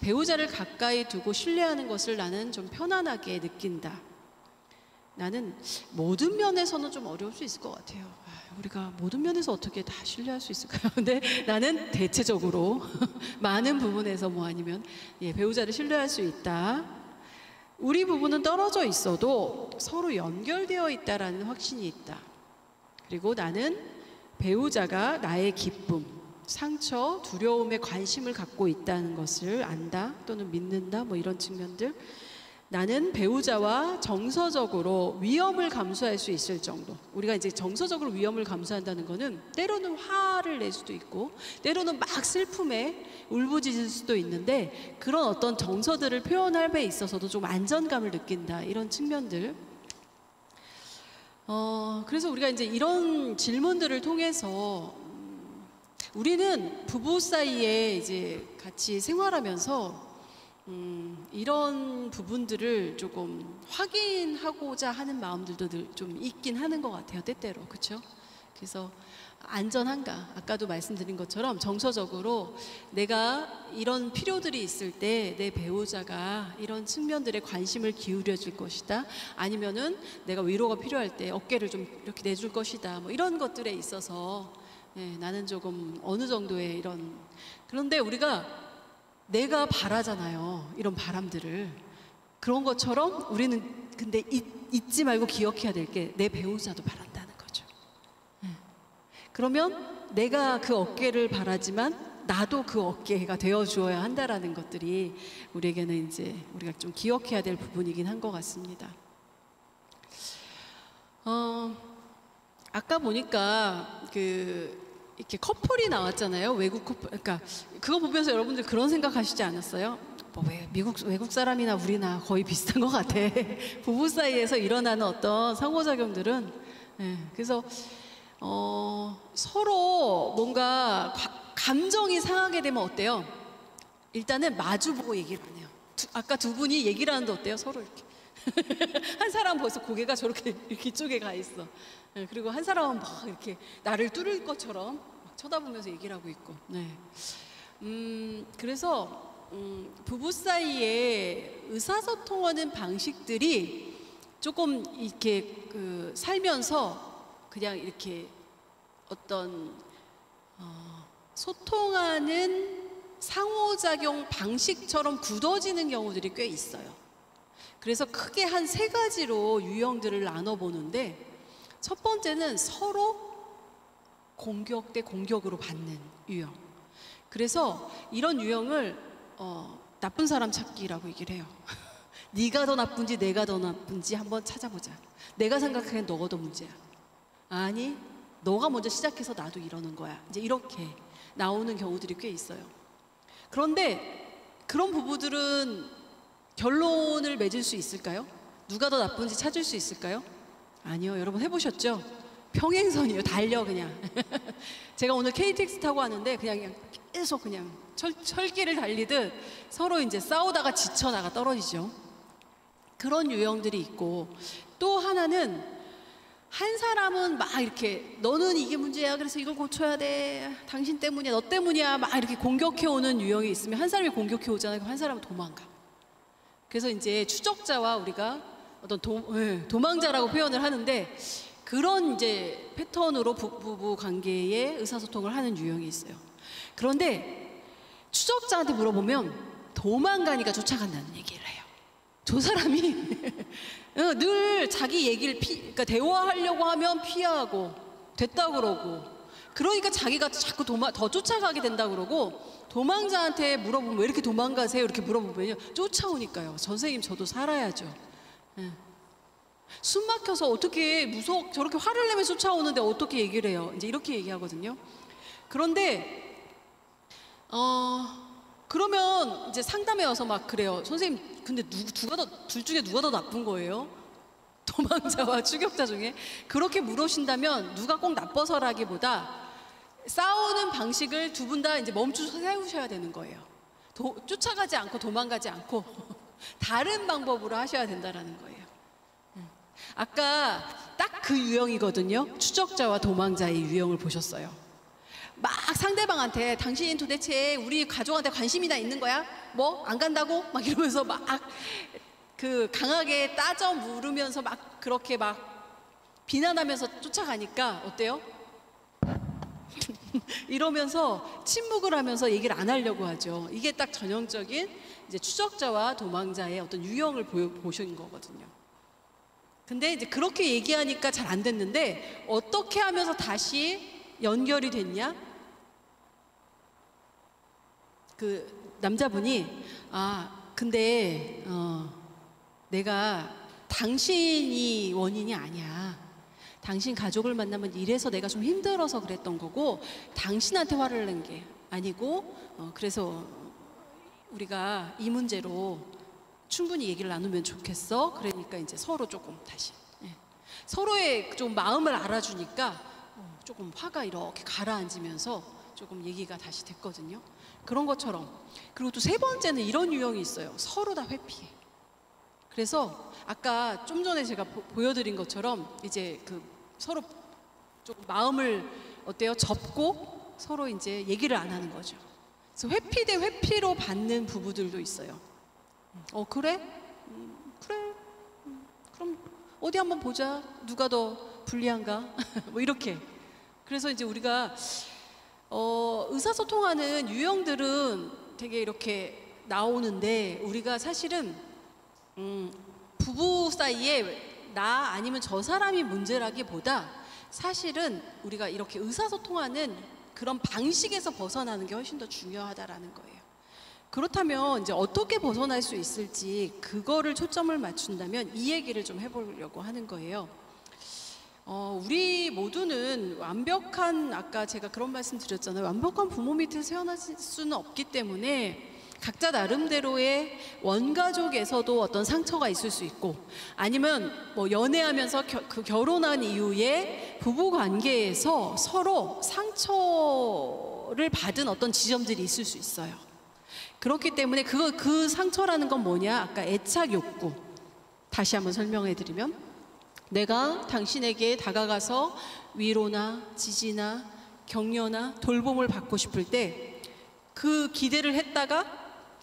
배우자를 가까이 두고 신뢰하는 것을 나는 좀 편안하게 느낀다. 나는 모든 면에서는 좀 어려울 수 있을 것 같아요. 우리가 모든 면에서 어떻게 다 신뢰할 수 있을까요? 근데 나는 대체적으로 많은 부분에서 뭐 아니면 배우자를 신뢰할 수 있다. 우리 부부는 떨어져 있어도 서로 연결되어 있다라는 확신이 있다. 그리고 나는 배우자가 나의 기쁨, 상처, 두려움에 관심을 갖고 있다는 것을 안다 또는 믿는다 뭐 이런 측면들. 나는 배우자와 정서적으로 위험을 감수할 수 있을 정도. 우리가 이제 정서적으로 위험을 감수한다는 거는 때로는 화를 낼 수도 있고 때로는 막 슬픔에 울부짖을 수도 있는데 그런 어떤 정서들을 표현할 데 있어서도 좀 안전감을 느낀다 이런 측면들. 그래서 우리가 이제 이런 질문들을 통해서 우리는 부부 사이에 이제 같이 생활하면서 이런 부분들을 조금 확인하고자 하는 마음들도 좀 있긴 하는 것 같아요. 때때로. 그렇죠? 그래서 안전한가? 아까도 말씀드린 것처럼 정서적으로 내가 이런 필요들이 있을 때 내 배우자가 이런 측면들에 관심을 기울여 줄 것이다. 아니면은 내가 위로가 필요할 때 어깨를 좀 이렇게 내줄 것이다. 뭐 이런 것들에 있어서 나는 조금 어느 정도의 이런. 그런데 우리가 내가 바라잖아요. 이런 바람들을. 그런 것처럼 우리는 근데 잊지 말고 기억해야 될 게 내 배우자도 바란다는 거죠. 그러면 내가 그 어깨를 바라지만 나도 그 어깨가 되어 주어야 한다라는 것들이 우리에게는 이제 우리가 좀 기억해야 될 부분이긴 한 것 같습니다. 아까 보니까 이렇게 커플이 나왔잖아요. 외국 커플. 그러니까 그거 보면서 여러분들 그런 생각하시지 않았어요? 뭐 왜 외국 사람이나 우리나 거의 비슷한 것 같아. 부부 사이에서 일어나는 어떤 상호작용들은. 그래서 서로 뭔가 감정이 상하게 되면 어때요? 일단은 마주보고 얘기를 안 해요. 아까 두 분이 얘기를 하는데 어때요? 서로 이렇게. 한 사람은 벌써 고개가 저렇게 이렇게 이쪽에 가 있어. 그리고 한 사람은 막 이렇게 나를 뚫을 것처럼 막 쳐다보면서 얘기를 하고 있고. 그래서 부부 사이에 의사소통하는 방식들이 조금 이렇게 살면서 그냥 이렇게 어떤 소통하는 상호작용 방식처럼 굳어지는 경우들이 꽤 있어요. 그래서 크게 한 3가지로 유형들을 나눠보는데 첫 번째는 서로 공격 대 공격으로 받는 유형. 그래서 이런 유형을 나쁜 사람 찾기라고 얘기를 해요. 네가 더 나쁜지 내가 더 나쁜지 한번 찾아보자. 내가 생각하기엔 너가 더 문제야. 아니 너가 먼저 시작해서 나도 이러는 거야. 이제 이렇게 나오는 경우들이 꽤 있어요. 그런데 그런 부부들은 결론을 맺을 수 있을까요? 누가 더 나쁜지 찾을 수 있을까요? 아니요. 여러분 해보셨죠? 평행선이에요. 달려 그냥. 제가 오늘 KTX 타고 왔는데 그냥 계속 그냥 철길을 달리듯 서로 이제 싸우다가 지쳐나가 떨어지죠. 그런 유형들이 있고 또 하나는 한 사람은 막 이렇게 너는 이게 문제야. 그래서 이걸 고쳐야 돼. 당신 때문이야. 너 때문이야. 막 이렇게 공격해오는 유형이 있으면 한 사람이 공격해오잖아요. 그럼 한 사람은 도망가. 그래서 이제 추적자와 우리가 어떤 도망자라고 표현을 하는데 그런 이제 패턴으로 부부 관계에 의사소통을 하는 유형이 있어요. 그런데 추적자한테 물어보면 도망가니까 쫓아간다는 얘기를 해요. 저 사람이 늘 자기 얘기를 그러니까 대화하려고 하면 피하고 됐다 그러고 그러니까 자기가 자꾸 더 쫓아가게 된다 그러고 도망자한테 물어보면 왜 이렇게 도망가세요? 이렇게 물어보면요. 쫓아오니까요. 선생님 저도 살아야죠. 숨 막혀서 어떻게 저렇게 화를 내면 쫓아오는데 어떻게 얘기를 해요? 이제 이렇게 얘기하거든요. 그런데 그러면 이제 상담에 와서 막 그래요. 선생님 근데 둘 중에 누가 더 나쁜 거예요? 도망자와 추격자 중에? 그렇게 물으신다면 누가 꼭 나빠서라기보다 싸우는 방식을 두 분 다 이제 멈추서 세우셔야 되는 거예요. 쫓아가지 않고 도망가지 않고 다른 방법으로 하셔야 된다라는 거예요. 아까 딱 그 유형이거든요. 추적자와 도망자의 유형을 보셨어요. 막 상대방한테 당신 도대체 우리 가족한테 관심이나 있는 거야? 뭐 안 간다고? 막 이러면서 막 강하게 따져 물으면서 막 그렇게 막 비난하면서 쫓아가니까 어때요? 이러면서 침묵을 하면서 얘기를 안 하려고 하죠. 이게 딱 전형적인 이제 추적자와 도망자의 어떤 유형을 보신 거거든요. 근데 이제 그렇게 얘기하니까 잘 안 됐는데 어떻게 하면서 다시 연결이 됐냐? 그 남자분이 근데 내가 당신이 원인이 아니야. 당신 가족을 만나면 이래서 내가 좀 힘들어서 그랬던 거고 당신한테 화를 낸 게 아니고 그래서 우리가 이 문제로 충분히 얘기를 나누면 좋겠어. 그러니까 이제 서로 조금 다시 서로의 좀 마음을 알아주니까 조금 화가 이렇게 가라앉으면서 조금 얘기가 다시 됐거든요. 그런 것처럼. 그리고 또 세 번째는 이런 유형이 있어요. 서로 다 회피해. 그래서 아까 좀 전에 제가 보여드린 것처럼 이제 그 서로 조금 마음을 어때요? 접고 서로 이제 얘기를 안 하는 거죠. 그래서 회피 대 회피로 받는 부부들도 있어요. 그래? 그래. 그럼 어디 한번 보자. 누가 더 불리한가? 뭐 이렇게. 그래서 이제 우리가 의사소통하는 유형들은 되게 이렇게 나오는데 우리가 사실은 부부 사이에 나 아니면 저 사람이 문제라기보다 사실은 우리가 이렇게 의사소통하는 그런 방식에서 벗어나는 게 훨씬 더 중요하다라는 거예요. 그렇다면 이제 어떻게 벗어날 수 있을지 그거를 초점을 맞춘다면 이 얘기를 좀 해보려고 하는 거예요. 우리 모두는 완벽한, 아까 제가 그런 말씀 드렸잖아요. 완벽한 부모 밑에서 태어날 수는 없기 때문에 각자 나름대로의 원가족에서도 어떤 상처가 있을 수 있고 아니면 뭐 연애하면서 결혼한 이후에 부부 관계에서 서로 상처를 받은 어떤 지점들이 있을 수 있어요. 그렇기 때문에 그 상처라는 건 뭐냐? 아까 애착 욕구. 다시 한번 설명해 드리면 내가 당신에게 다가가서 위로나 지지나 격려나 돌봄을 받고 싶을 때 그 기대를 했다가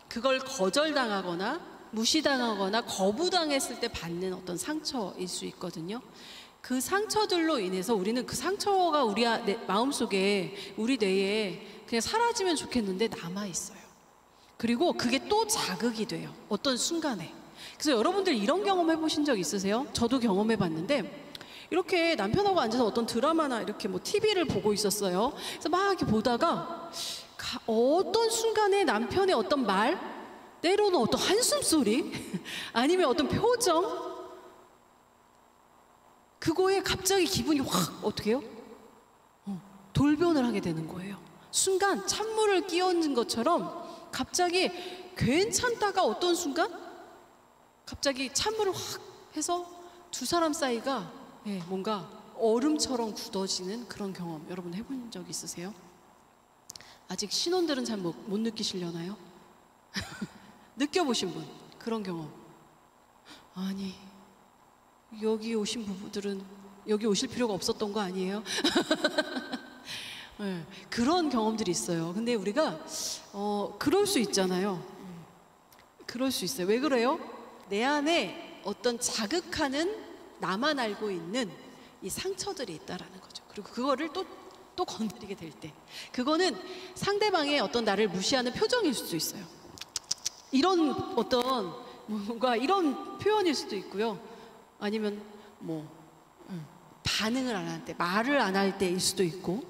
그걸 거절당하거나 무시당하거나 거부당했을 때 받는 어떤 상처일 수 있거든요. 그 상처들로 인해서 우리는 그 상처가 우리 마음속에 우리 뇌에 그냥 사라지면 좋겠는데 남아있어요. 그리고 그게 또 자극이 돼요. 어떤 순간에. 그래서 여러분들 이런 경험 해보신 적 있으세요? 저도 경험해봤는데 이렇게 남편하고 앉아서 어떤 드라마나 이렇게 뭐 TV를 보고 있었어요. 그래서 막 이렇게 보다가 어떤 순간에 남편의 어떤 말, 때로는 어떤 한숨 소리, 아니면 어떤 표정, 그거에 갑자기 기분이 확 어떻게 해요? 돌변을 하게 되는 거예요. 순간 찬물을 끼얹은 것처럼 갑자기 괜찮다가 어떤 순간 갑자기 찬물을 확 해서 두 사람 사이가 뭔가 얼음처럼 굳어지는 그런 경험 여러분 해본 적 있으세요? 아직 신혼들은 잘 못 느끼시려나요? 느껴보신 분 그런 경험. 아니 여기 오신 부부들은 여기 오실 필요가 없었던 거 아니에요? 네, 그런 경험들이 있어요. 근데 우리가 그럴 수 있잖아요. 그럴 수 있어요. 왜 그래요? 내 안에 어떤 자극하는 나만 알고 있는 이 상처들이 있다라는 거죠. 그리고 그거를 또 건드리게 될 때 그거는 상대방의 어떤 나를 무시하는 표정일 수도 있어요. 이런 어떤 뭔가 이런 표현일 수도 있고요. 아니면 뭐 반응을 안 할 때, 말을 안 할 때일 수도 있고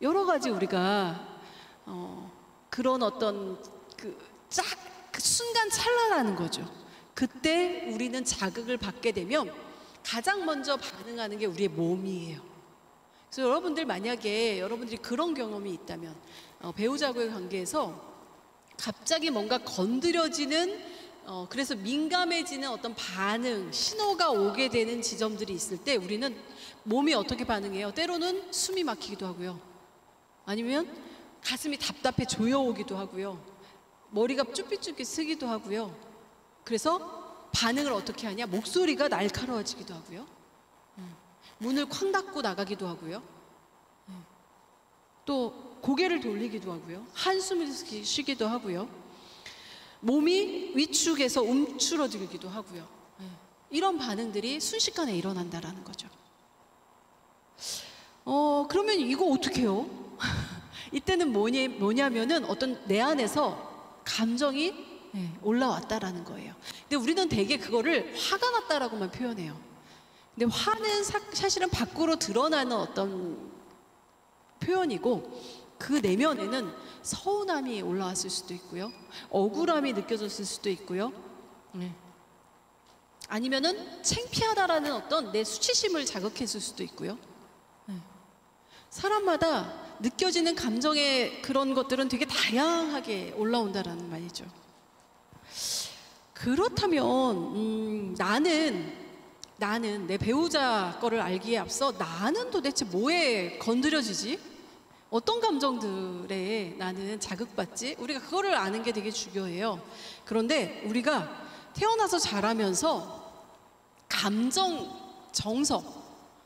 여러 가지 우리가 그런 어떤 그 순간 찰나라는 거죠. 그때 우리는 자극을 받게 되면 가장 먼저 반응하는 게 우리의 몸이에요. 그래서 여러분들 만약에 여러분들이 그런 경험이 있다면 배우자와의 관계에서 갑자기 뭔가 건드려지는 그래서 민감해지는 어떤 반응, 신호가 오게 되는 지점들이 있을 때 우리는 몸이 어떻게 반응해요? 때로는 숨이 막히기도 하고요. 아니면 가슴이 답답해 조여오기도 하고요. 머리가 쭈삣쭈삣 쓰기도 하고요. 그래서 반응을 어떻게 하냐? 목소리가 날카로워지기도 하고요. 문을 쾅 닫고 나가기도 하고요. 또 고개를 돌리기도 하고요. 한숨을 쉬기도 하고요. 몸이 위축해서 움츠러들기도 하고요. 이런 반응들이 순식간에 일어난다라는 거죠. 그러면 이거 어떻게 해요? 이때는 뭐냐면은 어떤 내 안에서 감정이 올라왔다라는 거예요. 근데 우리는 되게 그거를 화가 났다라고만 표현해요. 근데 화는 사실은 밖으로 드러나는 어떤 표현이고 그 내면에는 서운함이 올라왔을 수도 있고요. 억울함이 느껴졌을 수도 있고요. 네. 아니면은 창피하다라는 어떤 내 수치심을 자극했을 수도 있고요. 네. 사람마다 느껴지는 감정의 그런 것들은 되게 다양하게 올라온다라는 말이죠. 그렇다면 나는 내 배우자 거를 알기에 앞서 나는 도대체 뭐에 건드려지지? 어떤 감정들에 나는 자극받지? 우리가 그거를 아는 게 되게 중요해요. 그런데 우리가 태어나서 자라면서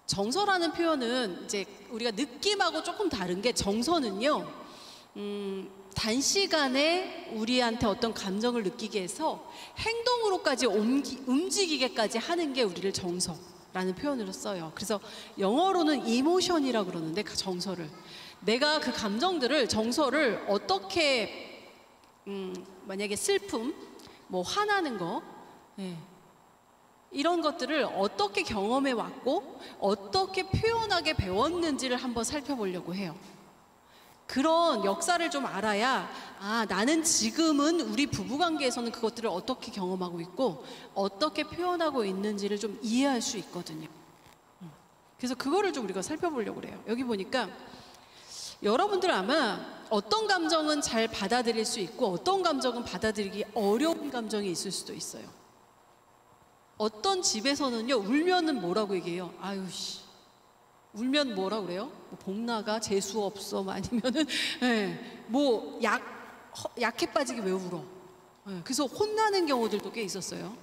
정서라는 표현은 이제 우리가 느낌하고 조금 다른 게 정서는요, 단시간에 우리한테 어떤 감정을 느끼게 해서 행동으로까지 움직이게까지 하는 게 우리를 정서라는 표현으로 써요. 그래서 영어로는 이모션이라고 그러는데 그 정서를 내가 그 감정들을 정서를 어떻게 만약에 슬픔, 뭐 화나는 거, 예. 이런 것들을 어떻게 경험해 왔고 어떻게 표현하게 배웠는지를 한번 살펴보려고 해요. 그런 역사를 좀 알아야 나는 지금은 우리 부부관계에서는 그것들을 어떻게 경험하고 있고 어떻게 표현하고 있는지를 좀 이해할 수 있거든요. 그래서 그거를 좀 우리가 살펴보려고 그래요. 여기 보니까 여러분들 아마 어떤 감정은 잘 받아들일 수 있고 어떤 감정은 받아들이기 어려운 감정이 있을 수도 있어요. 어떤 집에서는요, 울면은 뭐라고 얘기해요? 아유씨, 울면 뭐라 그래요? 뭐 복나가 재수 없어, 아니면은 뭐 약해 빠지게 왜 울어? 그래서 혼나는 경우들도 꽤 있었어요.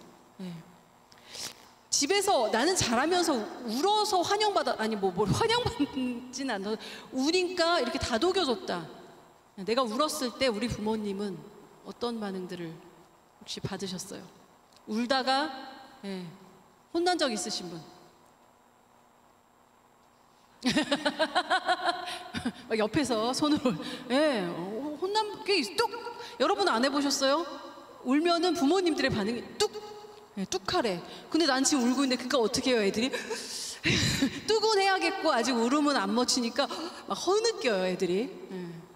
집에서 나는 자라면서 울어서 환영받진 않아. 우니까 이렇게 다독여줬다. 내가 울었을 때 우리 부모님은 어떤 반응들을 혹시 받으셨어요? 울다가 혼난 적 있으신 분? 옆에서 손으로 혼난 게 뚝! 여러분 안 해보셨어요? 울면은 부모님들의 반응이 뚝하래. 근데 난 지금 울고 있는데 그러니까 어떻게 해요 애들이? 뚝은 해야겠고 아직 울음은 안 멎히니까 막 허느껴요 애들이.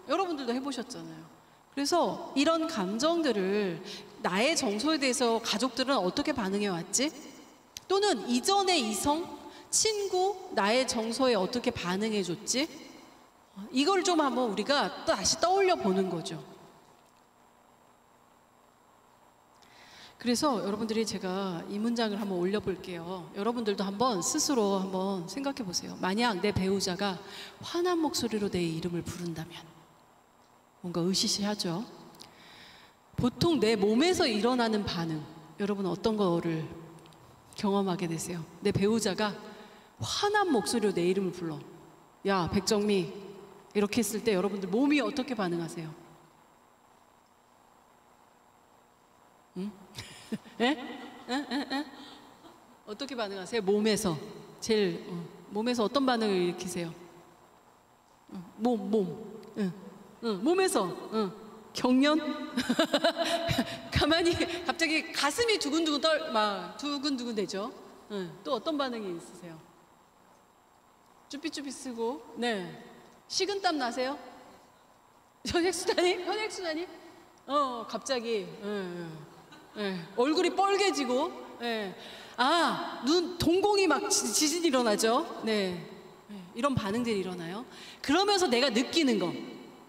여러분들도 해보셨잖아요. 그래서 이런 감정들을 나의 정서에 대해서 가족들은 어떻게 반응해 왔지? 또는 이전의 이성, 친구, 나의 정서에 어떻게 반응해 줬지? 이걸 좀 한번 우리가 또 다시 떠올려 보는 거죠. 그래서 여러분들이 제가 이 문장을 한번 올려볼게요. 여러분들도 한번 스스로 한번 생각해 보세요. 만약 내 배우자가 화난 목소리로 내 이름을 부른다면 뭔가 으시시하죠? 보통 내 몸에서 일어나는 반응, 여러분 어떤 거를 경험하게 되세요? 내 배우자가 화난 목소리로 내 이름을 불러. 야, 백정미. 이렇게 했을 때 여러분들 몸이 어떻게 반응하세요? 응? 어떻게 반응하세요? 몸에서 몸에서 어떤 반응을 일으키세요? 몸에서 경련? 가만히 갑자기 가슴이 두근두근 되죠? 또 어떤 반응이 있으세요? 쭈삣쭈삣 쓰고, 식은땀 나세요? 혈액순환이? 갑자기, 얼굴이 뻘개지고, 눈 동공이 막 지진이 일어나죠? 이런 반응들이 일어나요. 그러면서 내가 느끼는 거,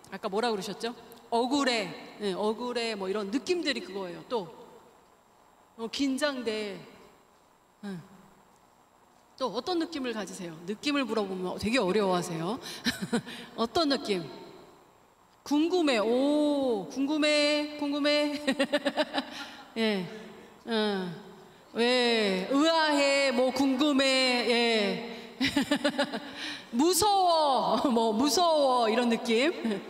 아까 뭐라 그러셨죠? 억울해, 뭐 이런 느낌들이 그거예요. 또 긴장돼. 또 어떤 느낌을 가지세요? 느낌을 물어보면 되게 어려워하세요. 어떤 느낌? 궁금해. 궁금해. 왜 의아해. 뭐 궁금해. 무서워 이런 느낌.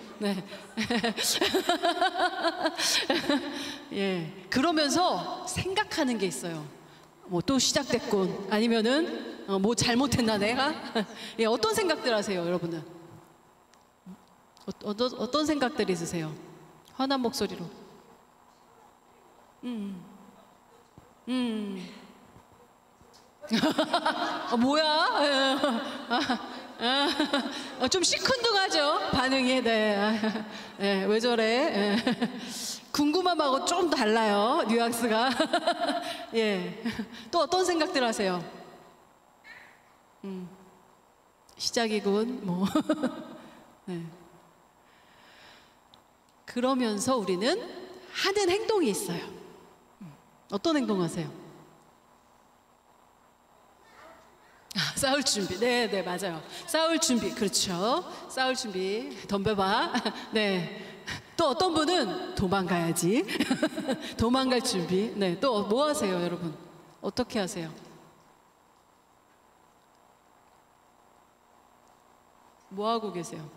그러면서 생각하는 게 있어요. 뭐 또 시작됐군. 아니면은 뭐 잘못했나 내가? 어떤 생각들 하세요, 여러분들? 어떤 생각들이 있으세요? 화난 목소리로. 뭐야? 좀 시큰둥하죠 반응이. 네. 네, 왜 저래? 궁금함하고 좀 달라요 뉘앙스가. 예. 또 어떤 생각들 하세요? 시작이군 뭐. 네. 그러면서 우리는 하는 행동이 있어요. 어떤 행동 하세요? 싸울 준비. 네, 네, 맞아요. 싸울 준비. 그렇죠. 싸울 준비. 덤벼봐. 네. 또 어떤 분은 도망가야지. 도망갈 준비. 네. 또 뭐 하세요, 여러분? 어떻게 하세요? 뭐 하고 계세요?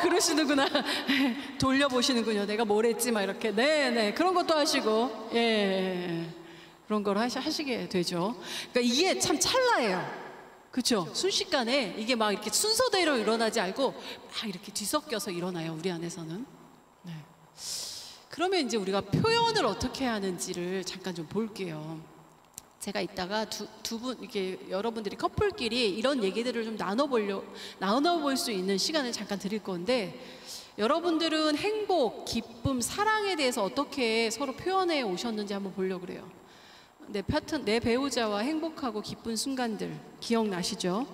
그러시는구나. 돌려보시는군요. 내가 뭘 했지? 막 이렇게. 네네. 그런 것도 하시고. 예. 그런 걸 하시게 되죠. 그러니까 이게 참 찰나예요. 그렇죠? 순식간에 이게 막 이렇게 순서대로 일어나지 않고 막 이렇게 뒤섞여서 일어나요. 우리 안에서는. 네. 그러면 이제 우리가 표현을 어떻게 하는지를 잠깐 좀 볼게요. 제가 이따가 두 분, 이렇게 여러분들이 커플끼리 이런 얘기들을 좀 나눠볼 수 있는 시간을 잠깐 드릴 건데, 여러분들은 행복, 기쁨, 사랑에 대해서 어떻게 서로 표현해 오셨는지 한번 보려고 그래요. 내 배우자와 행복하고 기쁜 순간들 기억나시죠?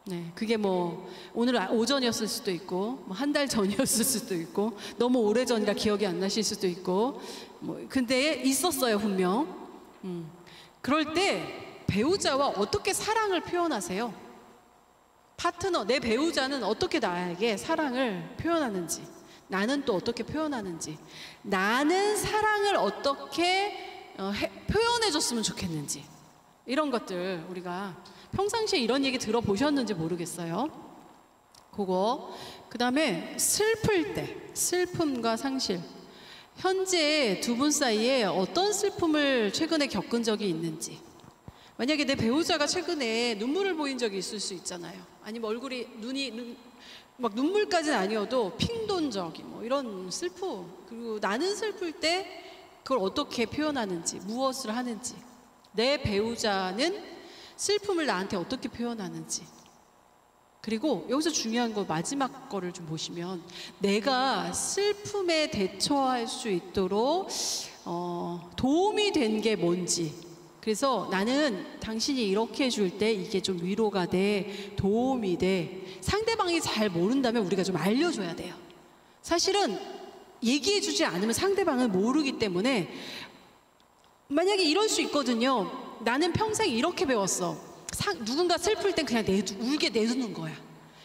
네, 그게 뭐 오늘 오전이었을 수도 있고, 뭐 한 달 전이었을 수도 있고, 너무 오래 전이라 기억이 안 나실 수도 있고, 뭐 근데 있었어요 분명. 그럴 때 배우자와 어떻게 사랑을 표현하세요? 파트너, 내 배우자는 어떻게 나에게 사랑을 표현하는지, 나는 또 어떻게 표현하는지, 나는 사랑을 어떻게 표현해줬으면 좋겠는지, 이런 것들 우리가 평상시에 이런 얘기 들어보셨는지 모르겠어요. 그거. 그 다음에 슬플 때, 슬픔과 상실. 현재 두 분 사이에 어떤 슬픔을 최근에 겪은 적이 있는지. 만약에 내 배우자가 최근에 눈물을 보인 적이 있을 수 있잖아요. 아니면 얼굴이 막 눈물까지는 아니어도 핑 돈 적이 뭐 이런 슬픔. 그리고 나는 슬플 때 그걸 어떻게 표현하는지, 무엇을 하는지, 내 배우자는 슬픔을 나한테 어떻게 표현하는지. 그리고 여기서 중요한 거 마지막 거를 좀 보시면, 내가 슬픔에 대처할 수 있도록 도움이 된 게 뭔지. 그래서 나는 당신이 이렇게 해줄 때 이게 좀 위로가 돼, 도움이 돼. 상대방이 잘 모른다면 우리가 좀 알려줘야 돼요. 사실은 얘기해주지 않으면 상대방은 모르기 때문에, 만약에 이럴 수 있거든요. 나는 평생 이렇게 배웠어. 누군가 슬플 땐 그냥 울게 내두는 거야.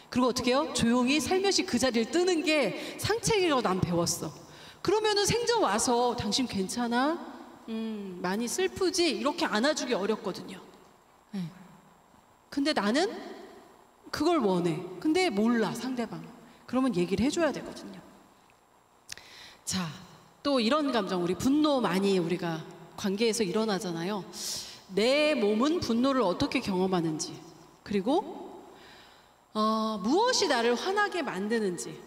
그리고 어떻게 해요? 조용히 살며시 그 자리를 뜨는 게 상책이라고 난 배웠어. 그러면은 생전 와서 당신 괜찮아? 많이 슬프지? 이렇게 안아주기 어렵거든요. 근데 나는 그걸 원해. 근데 몰라, 상대방. 그러면 얘기를 해줘야 되거든요. 자, 또 이런 감정, 우리 분노 많이 우리가 관계에서 일어나잖아요. 내 몸은 분노를 어떻게 경험하는지, 그리고 무엇이 나를 화나게 만드는지.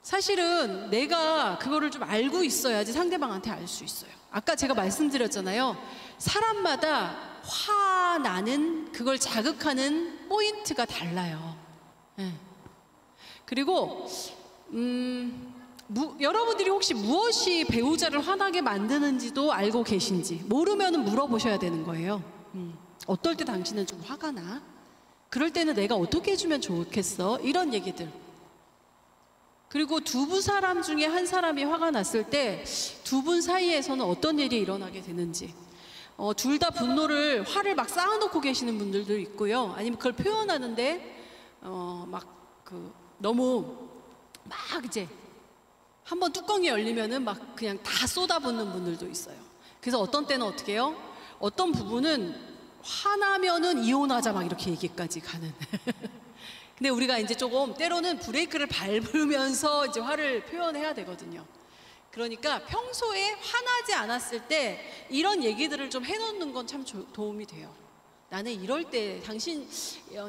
사실은 내가 그거를 좀 알고 있어야지 상대방한테 알 수 있어요. 아까 제가 말씀드렸잖아요. 사람마다 화나는, 그걸 자극하는 포인트가 달라요. 네. 그리고 여러분들이 혹시 무엇이 배우자를 화나게 만드는지도 알고 계신지, 모르면 물어보셔야 되는 거예요. 어떨 때 당신은 좀 화가 나? 그럴 때는 내가 어떻게 해주면 좋겠어? 이런 얘기들. 그리고 두 사람 중에 한 사람이 화가 났을 때 두 분 사이에서는 어떤 일이 일어나게 되는지. 둘 다 화를 막 쌓아놓고 계시는 분들도 있고요. 아니면 그걸 표현하는데 너무 막 이제 한번 뚜껑이 열리면은 막 그냥 다 쏟아붓는 분들도 있어요. 그래서 어떤 때는 어떻게 해요? 어떤 부분은 화나면은 이혼하자 막 이렇게 얘기까지 가는. 근데 우리가 이제 조금 때로는 브레이크를 밟으면서 이제 화를 표현해야 되거든요. 그러니까 평소에 화나지 않았을 때 이런 얘기들을 좀 해놓는 건 참 도움이 돼요. 나는 이럴 때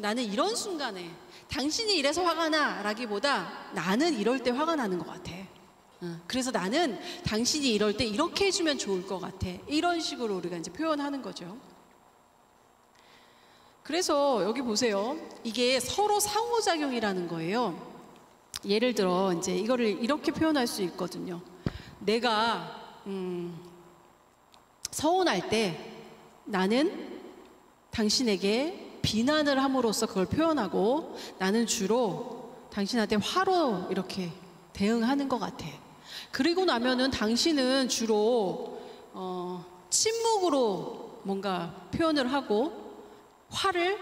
나는 이런 순간에 당신이 이래서 화가 나 라기보다 나는 이럴 때 화가 나는 것 같아. 그래서 나는 당신이 이럴 때 이렇게 해주면 좋을 것 같아. 이런 식으로 우리가 이제 표현하는 거죠. 그래서 여기 보세요. 이게 서로 상호작용이라는 거예요. 예를 들어 이제 이거를 이렇게 표현할 수 있거든요. 내가 서운할 때 나는 당신에게 비난을 함으로써 그걸 표현하고, 나는 주로 당신한테 화로 이렇게 대응하는 것 같아. 그리고 나면은 당신은 주로 침묵으로 뭔가 표현을 하고 화를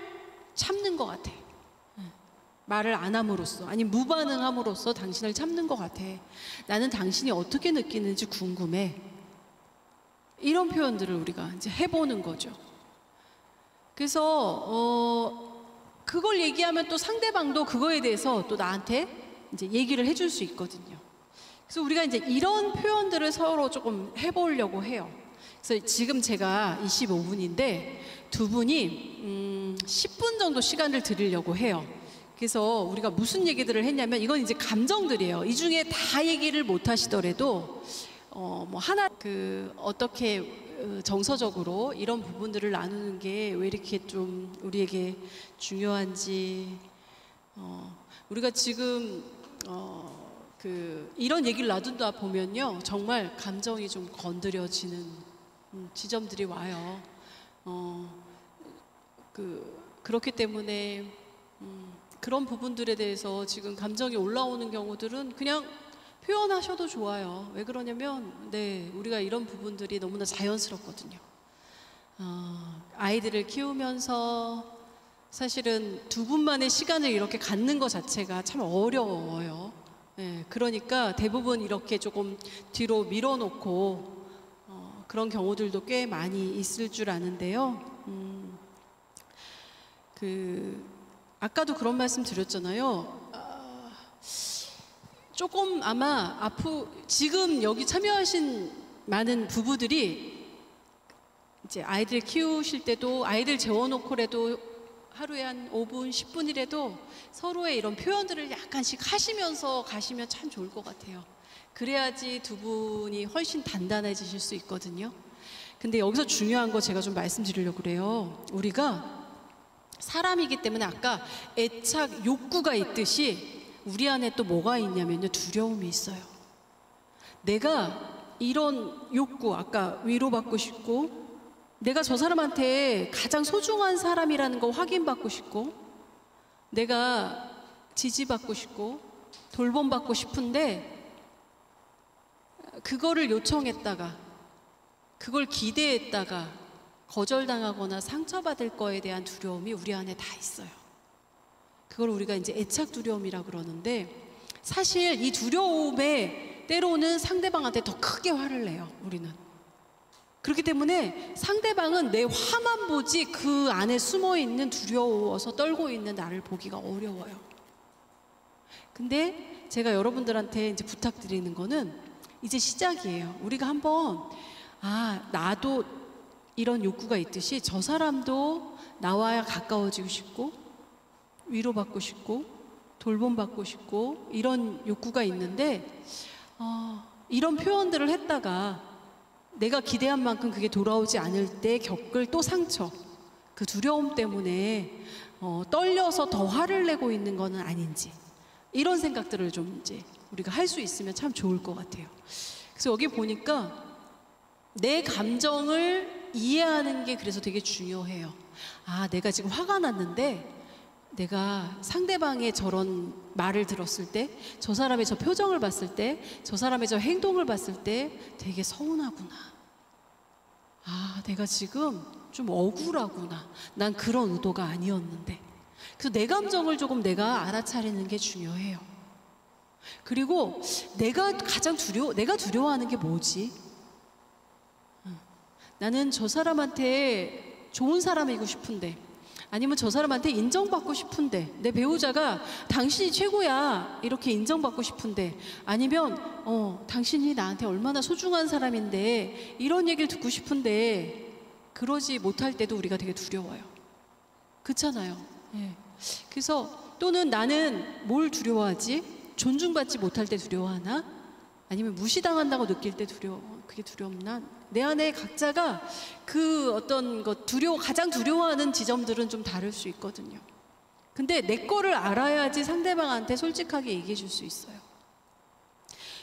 참는 것 같아. 말을 안 함으로써, 아니 무반응함으로써 당신을 참는 것 같아. 나는 당신이 어떻게 느끼는지 궁금해. 이런 표현들을 우리가 이제 해보는 거죠. 그래서 그걸 얘기하면 또 상대방도 그거에 대해서 또 나한테 이제 얘기를 해줄 수 있거든요. 그래서 우리가 이제 이런 표현들을 서로 조금 해보려고 해요. 그래서 지금 제가 25분인데 두 분이 10분 정도 시간을 드리려고 해요. 그래서 우리가 무슨 얘기들을 했냐면, 이건 이제 감정들이에요. 이 중에 다 얘기를 못 하시더라도 뭐 하나 어떻게 정서적으로 이런 부분들을 나누는 게 왜 이렇게 좀 우리에게 중요한지, 우리가 지금 이런 얘기를 놔둔다 보면요, 정말 감정이 좀 건드려지는 지점들이 와요. 그렇기 때문에 그런 부분들에 대해서 지금 감정이 올라오는 경우들은 그냥 표현하셔도 좋아요. 왜 그러냐면, 우리가 이런 부분들이 너무나 자연스럽거든요. 아이들을 키우면서 사실은 두 분만의 시간을 이렇게 갖는 것 자체가 참 어려워요. 그러니까 대부분 이렇게 조금 뒤로 밀어놓고 그런 경우들도 꽤 많이 있을 줄 아는데요. 아까도 그런 말씀 드렸잖아요. 조금 아마 지금 여기 참여하신 많은 부부들이 이제 아이들 키우실 때도 아이들 재워놓고라도 하루에 한 5분, 10분이라도 서로의 이런 표현들을 약간씩 하시면서 가시면 참 좋을 것 같아요. 그래야지 두 분이 훨씬 단단해지실 수 있거든요. 근데 여기서 중요한 거 제가 좀 말씀드리려고 그래요. 우리가 사람이기 때문에 아까 애착 욕구가 있듯이 우리 안에 또 뭐가 있냐면요, 두려움이 있어요. 내가 이런 욕구, 아까 위로받고 싶고, 내가 저 사람한테 가장 소중한 사람이라는 거 확인받고 싶고, 내가 지지받고 싶고 돌봄받고 싶은데 그거를 요청했다가 그걸 기대했다가 거절당하거나 상처받을 거에 대한 두려움이 우리 안에 다 있어요. 그걸 우리가 이제 애착 두려움이라고 그러는데, 사실 이 두려움에 때로는 상대방한테 더 크게 화를 내요, 우리는. 그렇기 때문에 상대방은 내 화만 보지 그 안에 숨어 있는 두려워서 떨고 있는 나를 보기가 어려워요. 근데 제가 여러분들한테 이제 부탁드리는 거는 이제 시작이에요. 우리가 한번 나도 이런 욕구가 있듯이 저 사람도 나와 가까워지고 싶고 위로받고 싶고 돌봄받고 싶고 이런 욕구가 있는데, 이런 표현들을 했다가 내가 기대한 만큼 그게 돌아오지 않을 때 겪을 또 상처, 그 두려움 때문에 떨려서 더 화를 내고 있는 거는 아닌지, 이런 생각들을 좀 이제 우리가 할 수 있으면 참 좋을 것 같아요. 그래서 여기 보니까 내 감정을 이해하는 게 그래서 되게 중요해요. 내가 지금 화가 났는데 내가 상대방의 저런 말을 들었을 때, 저 사람의 저 표정을 봤을 때, 저 사람의 저 행동을 봤을 때 되게 서운하구나. 내가 지금 좀 억울하구나. 난 그런 의도가 아니었는데. 그래서 내 감정을 조금 내가 알아차리는 게 중요해요. 그리고 내가 두려워하는 게 뭐지? 나는 저 사람한테 좋은 사람이고 싶은데, 아니면 저 사람한테 인정받고 싶은데, 내 배우자가 당신이 최고야 이렇게 인정받고 싶은데, 아니면 당신이 나한테 얼마나 소중한 사람인데 이런 얘기를 듣고 싶은데 그러지 못할 때도 우리가 되게 두려워요. 그렇잖아요. 그래서 또는 나는 뭘 두려워하지? 존중받지 못할 때 두려워하나? 아니면 무시당한다고 느낄 때 그게 두렵나? 내 안에 각자가 그 어떤 것 가장 두려워하는 지점들은 좀 다를 수 있거든요. 근데 내 거를 알아야지 상대방한테 솔직하게 얘기해 줄 수 있어요.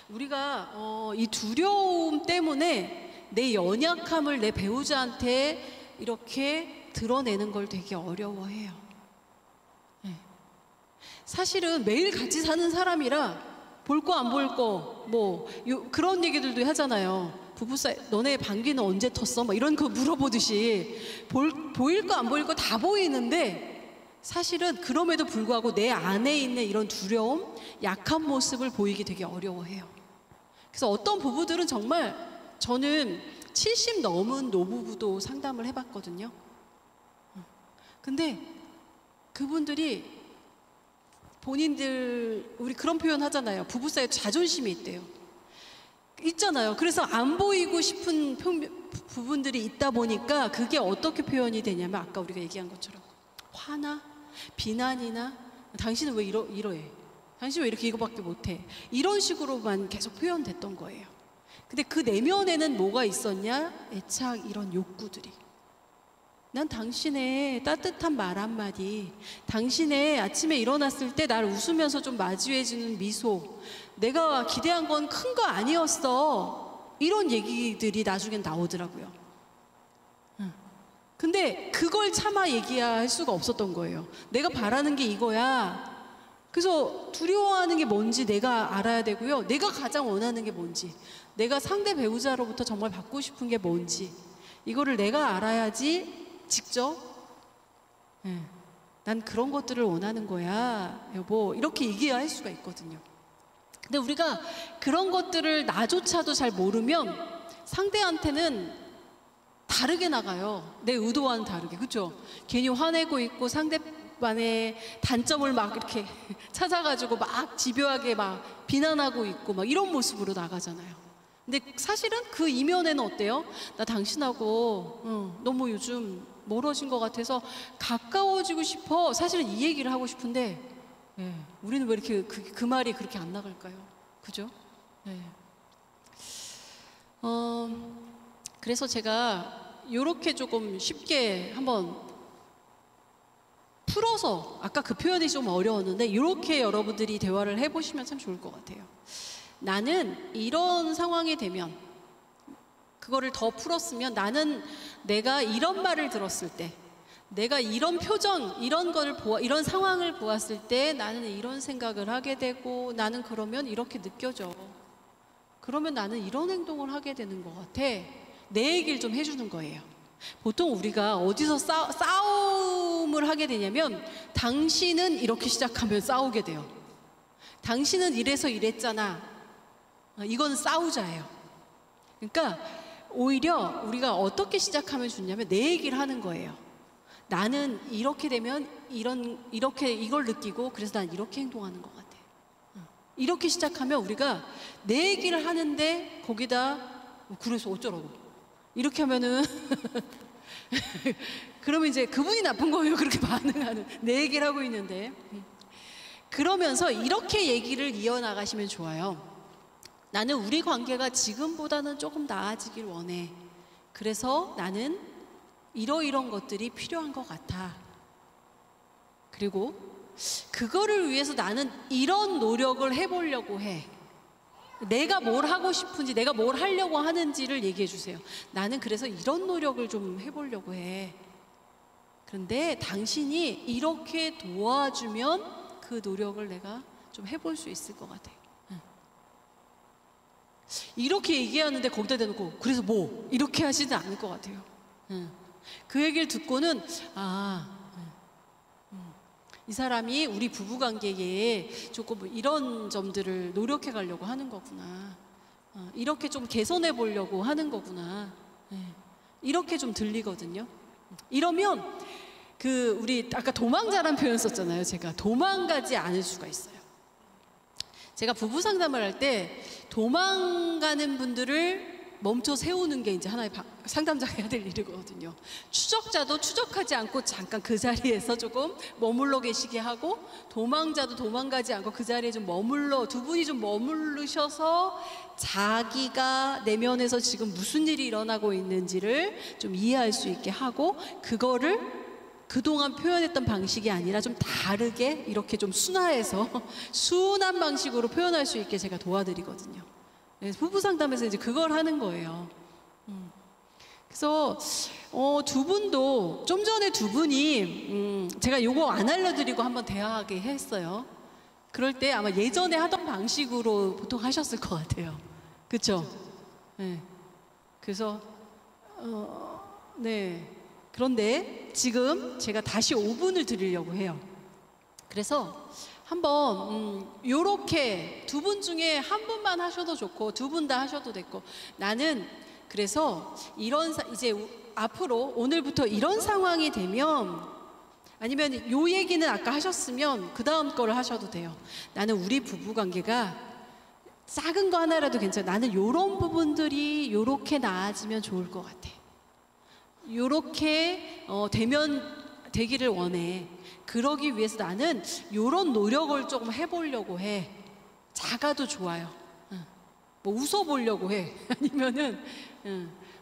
우리가 이 두려움 때문에 내 연약함을 내 배우자한테 이렇게 드러내는 걸 되게 어려워해요. 네. 사실은 매일 같이 사는 사람이라 볼 거 안 볼 거 뭐 그런 얘기들도 하잖아요. 부부 사이 너네 방귀는 언제 텄어? 막 이런 거 물어보듯이 보일 거 안 보일 거 다 보이는데 사실은 그럼에도 불구하고 내 안에 있는 이런 두려움, 약한 모습을 보이기 되게 어려워해요. 그래서 어떤 부부들은 정말 저는 70 넘은 노부부도 상담을 해봤거든요. 근데 그분들이 본인들 우리 그런 표현 하잖아요. 부부 사이에 자존심이 있잖아요. 그래서 안 보이고 싶은 부분들이 있다 보니까 그게 어떻게 표현이 되냐면 아까 우리가 얘기한 것처럼 화나 비난이나 당신은 왜 이러해? 당신 왜 이렇게 이거밖에 못해? 이런 식으로만 계속 표현됐던 거예요. 근데 그 내면에는 뭐가 있었냐? 애착 이런 욕구들이. 난 당신의 따뜻한 말 한마디, 당신의 아침에 일어났을 때 날 웃으면서 좀 마주해주는 미소, 내가 기대한 건 큰 거 아니었어. 이런 얘기들이 나중엔 나오더라고요. 근데 그걸 차마 얘기할 수가 없었던 거예요. 내가 바라는 게 이거야. 그래서 두려워하는 게 뭔지 내가 알아야 되고요. 내가 가장 원하는 게 뭔지, 내가 상대 배우자로부터 정말 받고 싶은 게 뭔지, 이거를 내가 알아야지 직접 난 그런 것들을 원하는 거야 여보 이렇게 얘기할 수가 있거든요. 근데 우리가 그런 것들을 나조차도 잘 모르면 상대한테는 다르게 나가요. 내 의도와는 다르게. 그렇죠? 괜히 화내고 있고 상대방의 단점을 막 이렇게 찾아가지고 막 집요하게 막 비난하고 있고 막 이런 모습으로 나가잖아요. 근데 사실은 그 이면에는 어때요? 나 당신하고 너무 요즘 멀어진 것 같아서 가까워지고 싶어. 사실은 이 얘기를 하고 싶은데 우리는 왜 이렇게 그 말이 그렇게 안 나갈까요? 그죠? 그래서 제가 이렇게 조금 쉽게 한번 풀어서 아까 그 표현이 좀 어려웠는데 이렇게 여러분들이 대화를 해보시면 참 좋을 것 같아요. 나는 이런 상황이 되면 그거를 더 풀었으면 나는 내가 이런 말을 들었을 때 내가 이런 표정 이런 상황을 보았을 때 나는 이런 생각을 하게 되고 나는 그러면 이렇게 느껴져. 그러면 나는 이런 행동을 하게 되는 것 같아. 내 얘기를 좀 해주는 거예요. 보통 우리가 어디서 싸움을 하게 되냐면 당신은 이렇게 시작하면 싸우게 돼요. 당신은 이래서 이랬잖아. 이건 싸우자예요. 그러니까 오히려 우리가 어떻게 시작하면 좋냐면 내 얘기를 하는 거예요. 나는 이렇게 되면 이걸 느끼고 그래서 난 이렇게 행동하는 것 같아. 이렇게 시작하면 우리가 내 얘기를 하는데 거기다 그래서 어쩌라고 이렇게 하면은 그러면 이제 그분이 나쁜 거예요. 그렇게 반응하는 내 얘기를 하고 있는데 그러면서 이렇게 얘기를 이어나가시면 좋아요. 나는 우리 관계가 지금보다는 조금 나아지길 원해. 그래서 나는 이러이런 것들이 필요한 것 같아. 그리고 그거를 위해서 나는 이런 노력을 해보려고 해. 내가 뭘 하고 싶은지, 내가 뭘 하려고 하는지를 얘기해 주세요. 나는 그래서 이런 노력을 좀 해보려고 해. 그런데 당신이 이렇게 도와주면 그 노력을 내가 좀 해볼 수 있을 것 같아. 이렇게 얘기하는데 거기다 대놓고 그래서 뭐 이렇게 하지는 않을 것 같아요. 그 얘기를 듣고는 이 사람이 우리 부부관계에 조금 이런 점들을 노력해 가려고 하는 거구나. 이렇게 좀 개선해 보려고 하는 거구나. 이렇게 좀 들리거든요. 이러면 우리 아까 도망자란 표현 썼잖아요. 제가 도망가지 않을 수가 있어요. 제가 부부 상담을 할 때 도망가는 분들을 멈춰 세우는 게 이제 하나의 상담자가 해야 될 일이거든요. 추적자도 추적하지 않고 잠깐 그 자리에서 조금 머물러 계시게 하고, 도망자도 도망가지 않고 그 자리에 좀 두 분이 좀 머무르셔서 자기가 내면에서 지금 무슨 일이 일어나고 있는지를 좀 이해할 수 있게 하고, 그거를 그동안 표현했던 방식이 아니라 좀 다르게 이렇게 좀 순화해서 순한 방식으로 표현할 수 있게 제가 도와드리거든요. 부부 상담에서 이제 그걸 하는 거예요. 그래서 두 분도 좀 전에 두 분이 제가 요거 안 알려드리고 한번 대화하게 했어요. 그럴 때 아마 예전에 하던 방식으로 보통 하셨을 것 같아요. 그렇죠? 네. 그래서 네. 그런데 지금 제가 다시 5분을 드리려고 해요. 그래서 한번 요렇게 두 분 중에 한 분만 하셔도 좋고 두 분 다 하셔도 됐고, 나는 그래서 이제 앞으로 오늘부터 이런 상황이 되면, 아니면 요 얘기는 아까 하셨으면 그 다음 거를 하셔도 돼요. 나는 우리 부부관계가 작은 거 하나라도 괜찮아. 나는 요런 부분들이 요렇게 나아지면 좋을 것 같아. 요렇게 되기를 원해. 그러기 위해서 나는 요런 노력을 조금 해보려고 해. 작아도 좋아요. 뭐 웃어보려고 해. 아니면은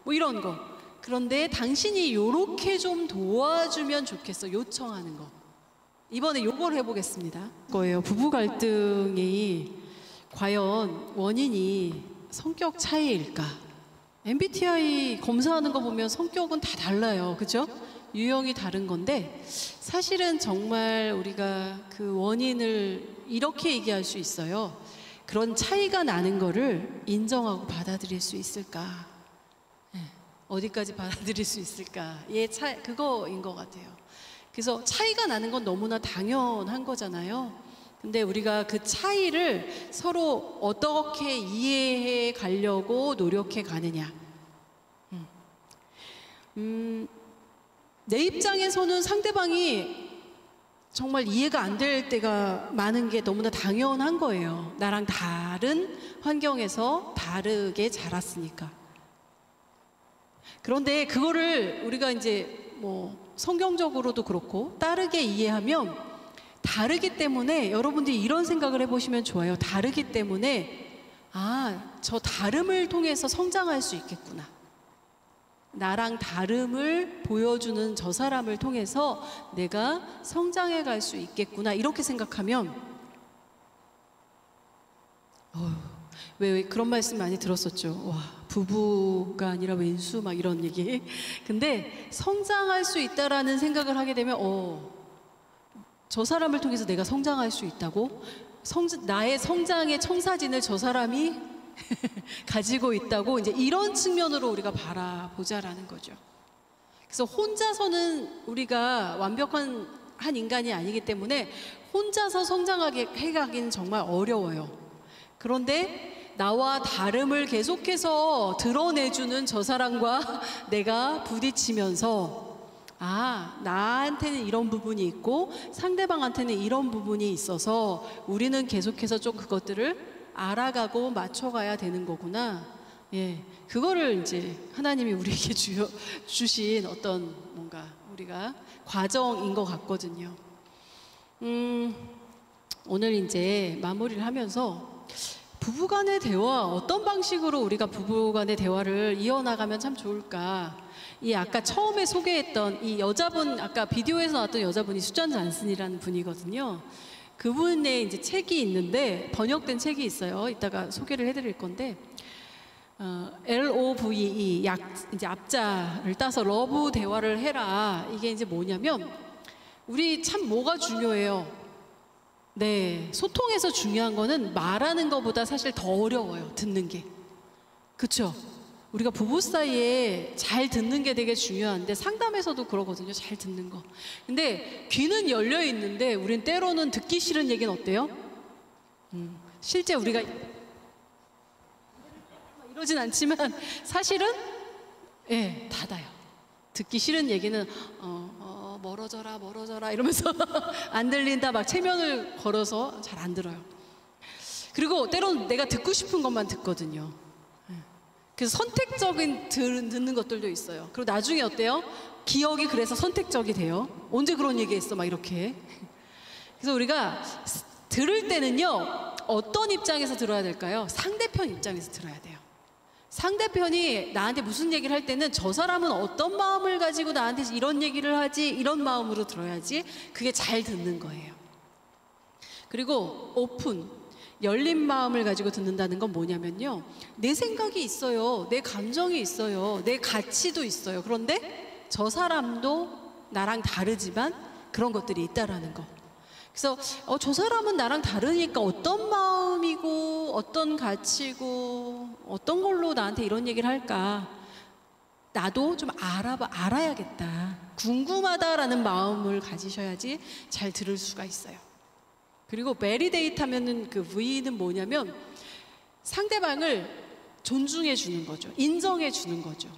뭐 이런 거. 그런데 당신이 요렇게 좀 도와주면 좋겠어. 요청하는 거. 이번에 요걸 해보겠습니다. 거예요. 부부 갈등이 과연 원인이 성격 차이일까? MBTI 검사하는 거 보면 성격은 다 달라요. 그죠? 유형이 다른 건데, 사실은 정말 우리가 그 원인을 이렇게 얘기할 수 있어요. 그런 차이가 나는 거를 인정하고 받아들일 수 있을까? 어디까지 받아들일 수 있을까? 그거인 것 같아요. 그래서 차이가 나는 건 너무나 당연한 거잖아요. 근데 우리가 그 차이를 서로 어떻게 이해해 가려고 노력해 가느냐. 내 입장에서는 상대방이 정말 이해가 안 될 때가 많은 게 너무나 당연한 거예요. 나랑 다른 환경에서 다르게 자랐으니까. 그런데 그거를 우리가 이제 뭐 성경적으로도 그렇고 다르게 이해하면, 다르기 때문에 여러분들이 이런 생각을 해보시면 좋아요. 다르기 때문에 저 다름을 통해서 성장할 수 있겠구나. 나랑 다름을 보여주는 저 사람을 통해서 내가 성장해 갈 수 있겠구나. 이렇게 생각하면, 왜 그런 말씀 많이 들었었죠. 와, 부부가 아니라 왼수 막 이런 얘기. 근데 성장할 수 있다라는 생각을 하게 되면 저 사람을 통해서 내가 성장할 수 있다고? 나의 성장의 청사진을 저 사람이 가지고 있다고, 이제 이런 측면으로 우리가 바라보자라는 거죠. 그래서 혼자서는 우리가 완벽한 인간이 아니기 때문에 혼자서 성장하게 해가기는 정말 어려워요. 그런데 나와 다름을 계속해서 드러내주는 저 사람과 내가 부딪히면서, 나한테는 이런 부분이 있고 상대방한테는 이런 부분이 있어서 우리는 계속해서 좀 그것들을 알아가고 맞춰가야 되는 거구나. 그거를 이제 하나님이 우리에게 주신 어떤 뭔가 우리가 과정인 것 같거든요. 오늘 이제 마무리를 하면서 부부간의 대화, 어떤 방식으로 우리가 부부간의 대화를 이어나가면 참 좋을까? 이 아까 처음에 소개했던 이 여자분, 아까 비디오에서 나왔던 여자분이 수잔 잔슨이라는 분이거든요. 그분의 이제 책이 있는데, 번역된 책이 있어요. 이따가 소개를 해드릴 건데, LOVE, 이제 앞자를 따서 러브 대화를 해라. 이게 이제 뭐냐면, 우리 참 뭐가 중요해요? 소통에서 중요한 거는 말하는 것보다 사실 더 어려워요. 듣는 게. 그쵸? 우리가 부부 사이에 잘 듣는 게 되게 중요한데, 상담에서도 그러거든요. 잘 듣는 거. 근데 귀는 열려 있는데 우린 때로는 듣기 싫은 얘기는 어때요? 실제 우리가 이러진 않지만 사실은 닫아요. 듣기 싫은 얘기는 멀어져라 이러면서 안 들린다, 막 체면을 걸어서 잘 안 들어요. 그리고 때로는 내가 듣고 싶은 것만 듣거든요. 그래서 선택적인 듣는 것들도 있어요. 그리고 나중에 어때요? 기억이 그래서 선택적이 돼요. 언제 그런 얘기했어? 막 이렇게. 그래서 우리가 들을 때는요, 어떤 입장에서 들어야 될까요? 상대편 입장에서 들어야 돼요. 상대편이 나한테 무슨 얘기를 할 때는 저 사람은 어떤 마음을 가지고 나한테 이런 얘기를 하지, 이런 마음으로 들어야지 그게 잘 듣는 거예요. 그리고 오픈, 열린 마음을 가지고 듣는다는 건 뭐냐면요, 내 생각이 있어요, 내 감정이 있어요, 내 가치도 있어요. 그런데 저 사람도 나랑 다르지만 그런 것들이 있다라는 거. 그래서 저 사람은 나랑 다르니까 어떤 마음이고 어떤 가치고 어떤 걸로 나한테 이런 얘기를 할까, 나도 좀 알아야겠다, 궁금하다라는 마음을 가지셔야지 잘 들을 수가 있어요. 그리고 베리데이트 하면은 그 V는 뭐냐면 상대방을 존중해 주는 거죠. 인정해 주는 거죠.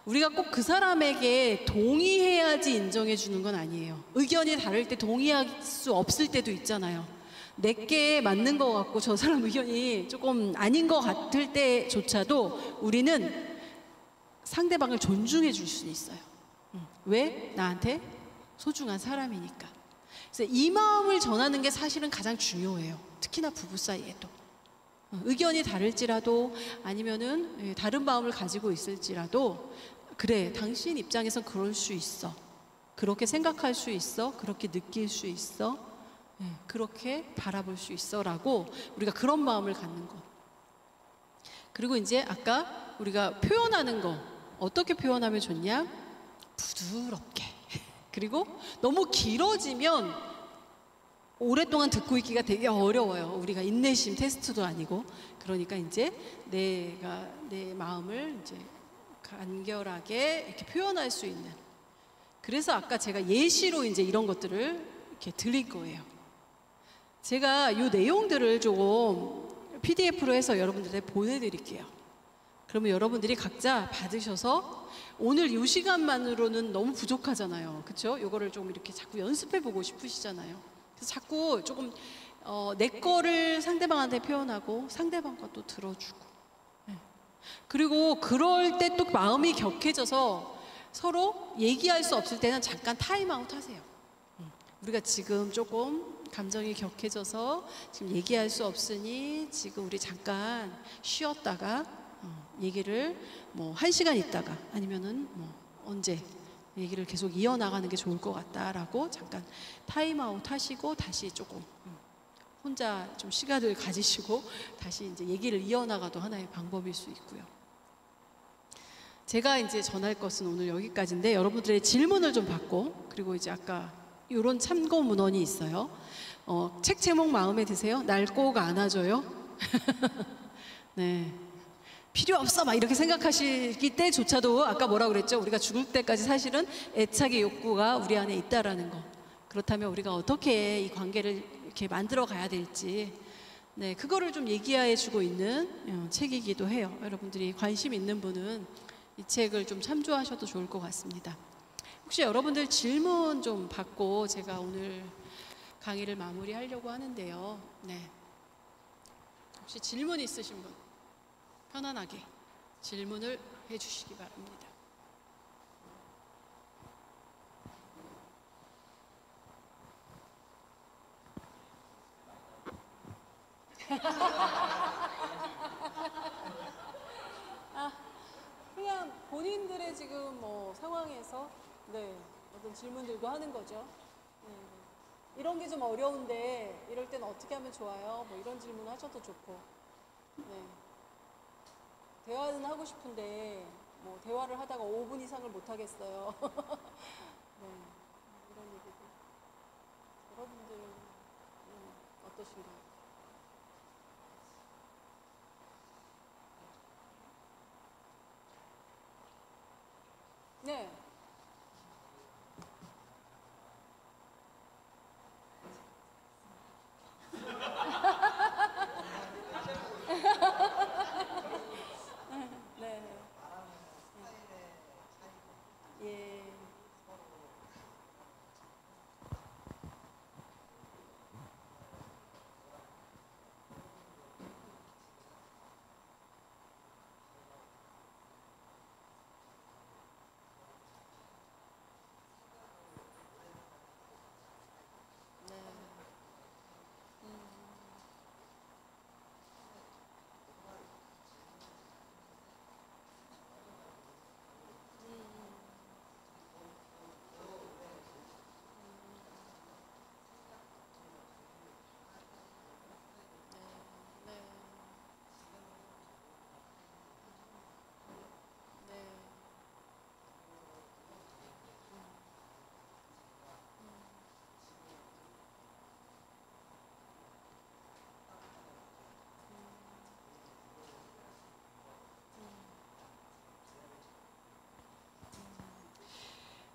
우리가 꼭 그 사람에게 동의해야지 인정해 주는 건 아니에요. 의견이 다를 때 동의할 수 없을 때도 있잖아요. 내게 맞는 것 같고 저 사람 의견이 조금 아닌 것 같을 때조차도 우리는 상대방을 존중해 줄 수 있어요. 왜? 나한테 소중한 사람이니까. 그래서 이 마음을 전하는 게 사실은 가장 중요해요. 특히나 부부 사이에도. 의견이 다를지라도 아니면은 다른 마음을 가지고 있을지라도, 그래, 당신 입장에선 그럴 수 있어, 그렇게 생각할 수 있어, 그렇게 느낄 수 있어, 그렇게 바라볼 수 있어 라고 우리가 그런 마음을 갖는 것. 그리고 이제 아까 우리가 표현하는 거, 어떻게 표현하면 좋냐? 부드럽게. 그리고 너무 길어지면 오랫동안 듣고 있기가 되게 어려워요. 우리가 인내심 테스트도 아니고. 그러니까 이제 내가 내 마음을 이제 간결하게 이렇게 표현할 수 있는. 그래서 아까 제가 예시로 이제 이런 것들을 이렇게 드릴 거예요. 제가 이 내용들을 조금 PDF로 해서 여러분들한테 보내드릴게요. 그러면 여러분들이 각자 받으셔서, 오늘 이 시간만으로는 너무 부족하잖아요. 그렇죠? 이거를 좀 이렇게 자꾸 연습해보고 싶으시잖아요. 그래서 자꾸 조금 내 거를 상대방한테 표현하고 상대방 것도 들어주고, 그리고 그럴 때 또 마음이 격해져서 서로 얘기할 수 없을 때는 잠깐 타임아웃 하세요. 우리가 지금 조금 감정이 격해져서 지금 얘기할 수 없으니 지금 우리 잠깐 쉬었다가 얘기를 뭐 1시간 있다가 아니면은 뭐 언제 얘기를 계속 이어나가는 게 좋을 것 같다라고 잠깐 타임아웃 하시고 다시 조금 혼자 좀 시간을 가지시고 다시 이제 얘기를 이어나가도 하나의 방법일 수 있고요. 제가 이제 전할 것은 오늘 여기까지인데, 여러분들의 질문을 좀 받고, 그리고 이제 아까 이런 참고 문헌이 있어요. 책 제목 마음에 드세요? 날 꼭 안아줘요? 네. 필요 없어 막 이렇게 생각하시기 때조차도 아까 뭐라 그랬죠? 우리가 죽을 때까지 사실은 애착의 욕구가 우리 안에 있다라는 거. 그렇다면 우리가 어떻게 이 관계를 이렇게 만들어 가야 될지, 네, 그거를 좀 얘기해 주고 있는 책이기도 해요. 여러분들이 관심 있는 분은 이 책을 좀 참조하셔도 좋을 것 같습니다. 혹시 여러분들 질문 좀 받고 제가 오늘 강의를 마무리하려고 하는데요. 네. 혹시 질문 있으신 분 편안하게 질문을 해주시기 바랍니다. 그냥 본인들의 지금 뭐 상황에서 어떤 질문들도 하는 거죠. 이런 게 좀 어려운데 이럴 때는 어떻게 하면 좋아요? 뭐 이런 질문 하셔도 좋고. 대화는 하고 싶은데 뭐 대화를 하다가 5분 이상을 못 하겠어요. 이런 얘기들. 여러분들 어떠신가요? 네. 예.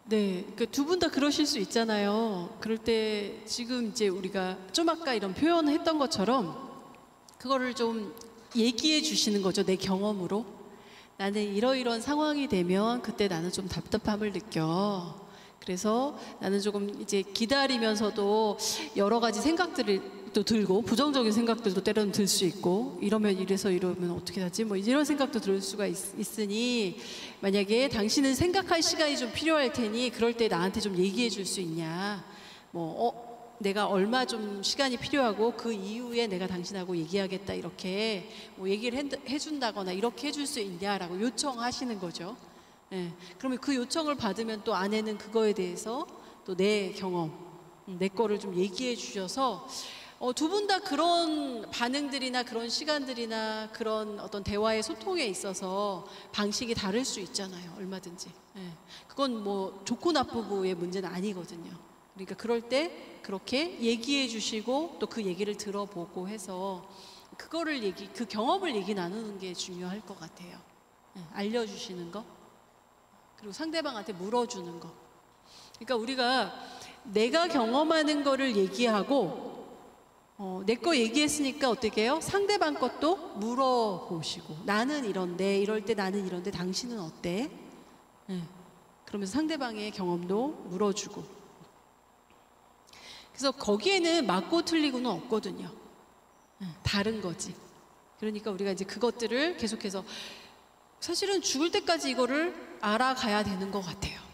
네, 그 두 분 다 그러실 수 있잖아요. 그럴 때 지금 이제 우리가 좀 아까 이런 표현했던 것처럼 그거를 좀 얘기해 주시는 거죠. 내 경험으로. 나는 이러이러한 상황이 되면 그때 나는 좀 답답함을 느껴. 그래서 나는 조금 이제 기다리면서도 여러 가지 생각들을 또 들고 부정적인 생각들도 때로는 들 수 있고 이러면 이래서 이러면 어떻게 하지? 뭐 이런 생각도 들 수가 있으니 만약에 당신은 생각할 시간이 좀 필요할 테니 그럴 때 나한테 좀 얘기해 줄 수 있냐? 내가 얼마 좀 시간이 필요하고 그 이후에 내가 당신하고 얘기하겠다 이렇게 뭐 얘기를 해준다거나 이렇게 해줄 수 있냐라고 요청하시는 거죠. 예, 그러면 그 요청을 받으면 또 아내는 그거에 대해서 또 내 경험, 내 거를 좀 얘기해 주셔서 두 분 다 그런 반응들이나 그런 시간들이나 그런 어떤 대화의 소통에 있어서 방식이 다를 수 있잖아요. 얼마든지. 예, 그건 뭐 좋고 나쁘고의 문제는 아니거든요. 그러니까 그럴 때 그렇게 얘기해 주시고 또 그 얘기를 들어보고 해서 그 경험을 얘기 나누는 게 중요할 것 같아요. 예, 알려주시는 거. 그리고 상대방한테 물어주는 거. 그러니까 우리가 내가 경험하는 거를 얘기하고 내 거 얘기했으니까 어떻게 해요? 상대방 것도 물어보시고 나는 이런데 이럴 때 나는 이런데 당신은 어때? 네. 그러면서 상대방의 경험도 물어주고 그래서 거기에는 맞고 틀리고는 없거든요. 네. 다른 거지. 그러니까 우리가 이제 그것들을 계속해서 사실은 죽을 때까지 이거를 알아가야 되는 것 같아요.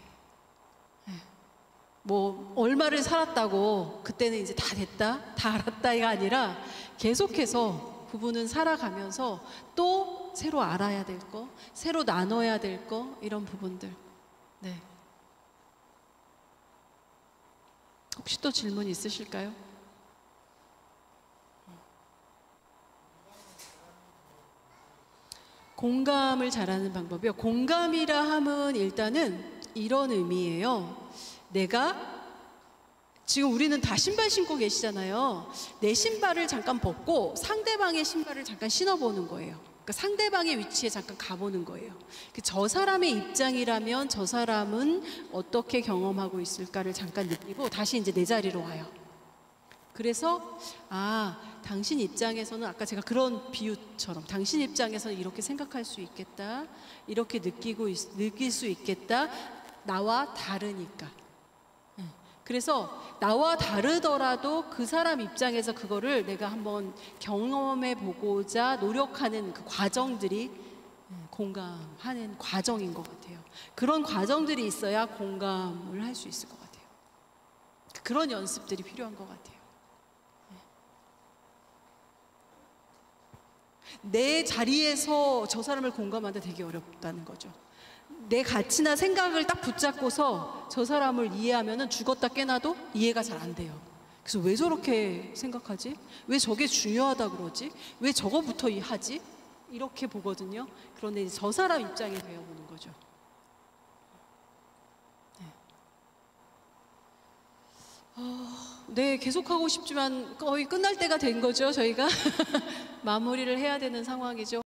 뭐 얼마를 살았다고 그때는 이제 다 됐다, 다 알았다가 아니라 계속해서 부부는 살아가면서 또 새로 알아야 될 거, 새로 나눠야 될 거 이런 부분들. 네. 혹시 또 질문 있으실까요? 공감을 잘하는 방법이요. 공감이라 함은 일단은 이런 의미예요. 내가 지금 우리는 다 신발 신고 계시잖아요. 내 신발을 잠깐 벗고 상대방의 신발을 잠깐 신어보는 거예요. 그러니까 상대방의 위치에 잠깐 가보는 거예요. 저 사람의 입장이라면 저 사람은 어떻게 경험하고 있을까를 잠깐 느끼고 다시 이제 내 자리로 와요. 그래서 당신 입장에서는 아까 제가 그런 비유처럼 당신 입장에서는 이렇게 생각할 수 있겠다, 이렇게 느낄 수 있겠다. 나와 다르니까. 그래서 나와 다르더라도 그 사람 입장에서 그거를 내가 한번 경험해 보고자 노력하는 그 과정들이 공감하는 과정인 것 같아요. 그런 과정들이 있어야 공감을 할 수 있을 것 같아요. 그런 연습들이 필요한 것 같아요. 내 자리에서 저 사람을 공감하는데 되게 어렵다는 거죠. 내 가치나 생각을 딱 붙잡고서 저 사람을 이해하면은 죽었다 깨나도 이해가 잘 안 돼요. 그래서 왜 저렇게 생각하지? 왜 저게 중요하다 그러지? 왜 저거부터 하지? 이렇게 보거든요. 그런데 이제 저 사람 입장이 되어보는 거죠. 네, 계속하고 싶지만 거의 끝날 때가 된 거죠. 저희가 마무리를 해야 되는 상황이죠.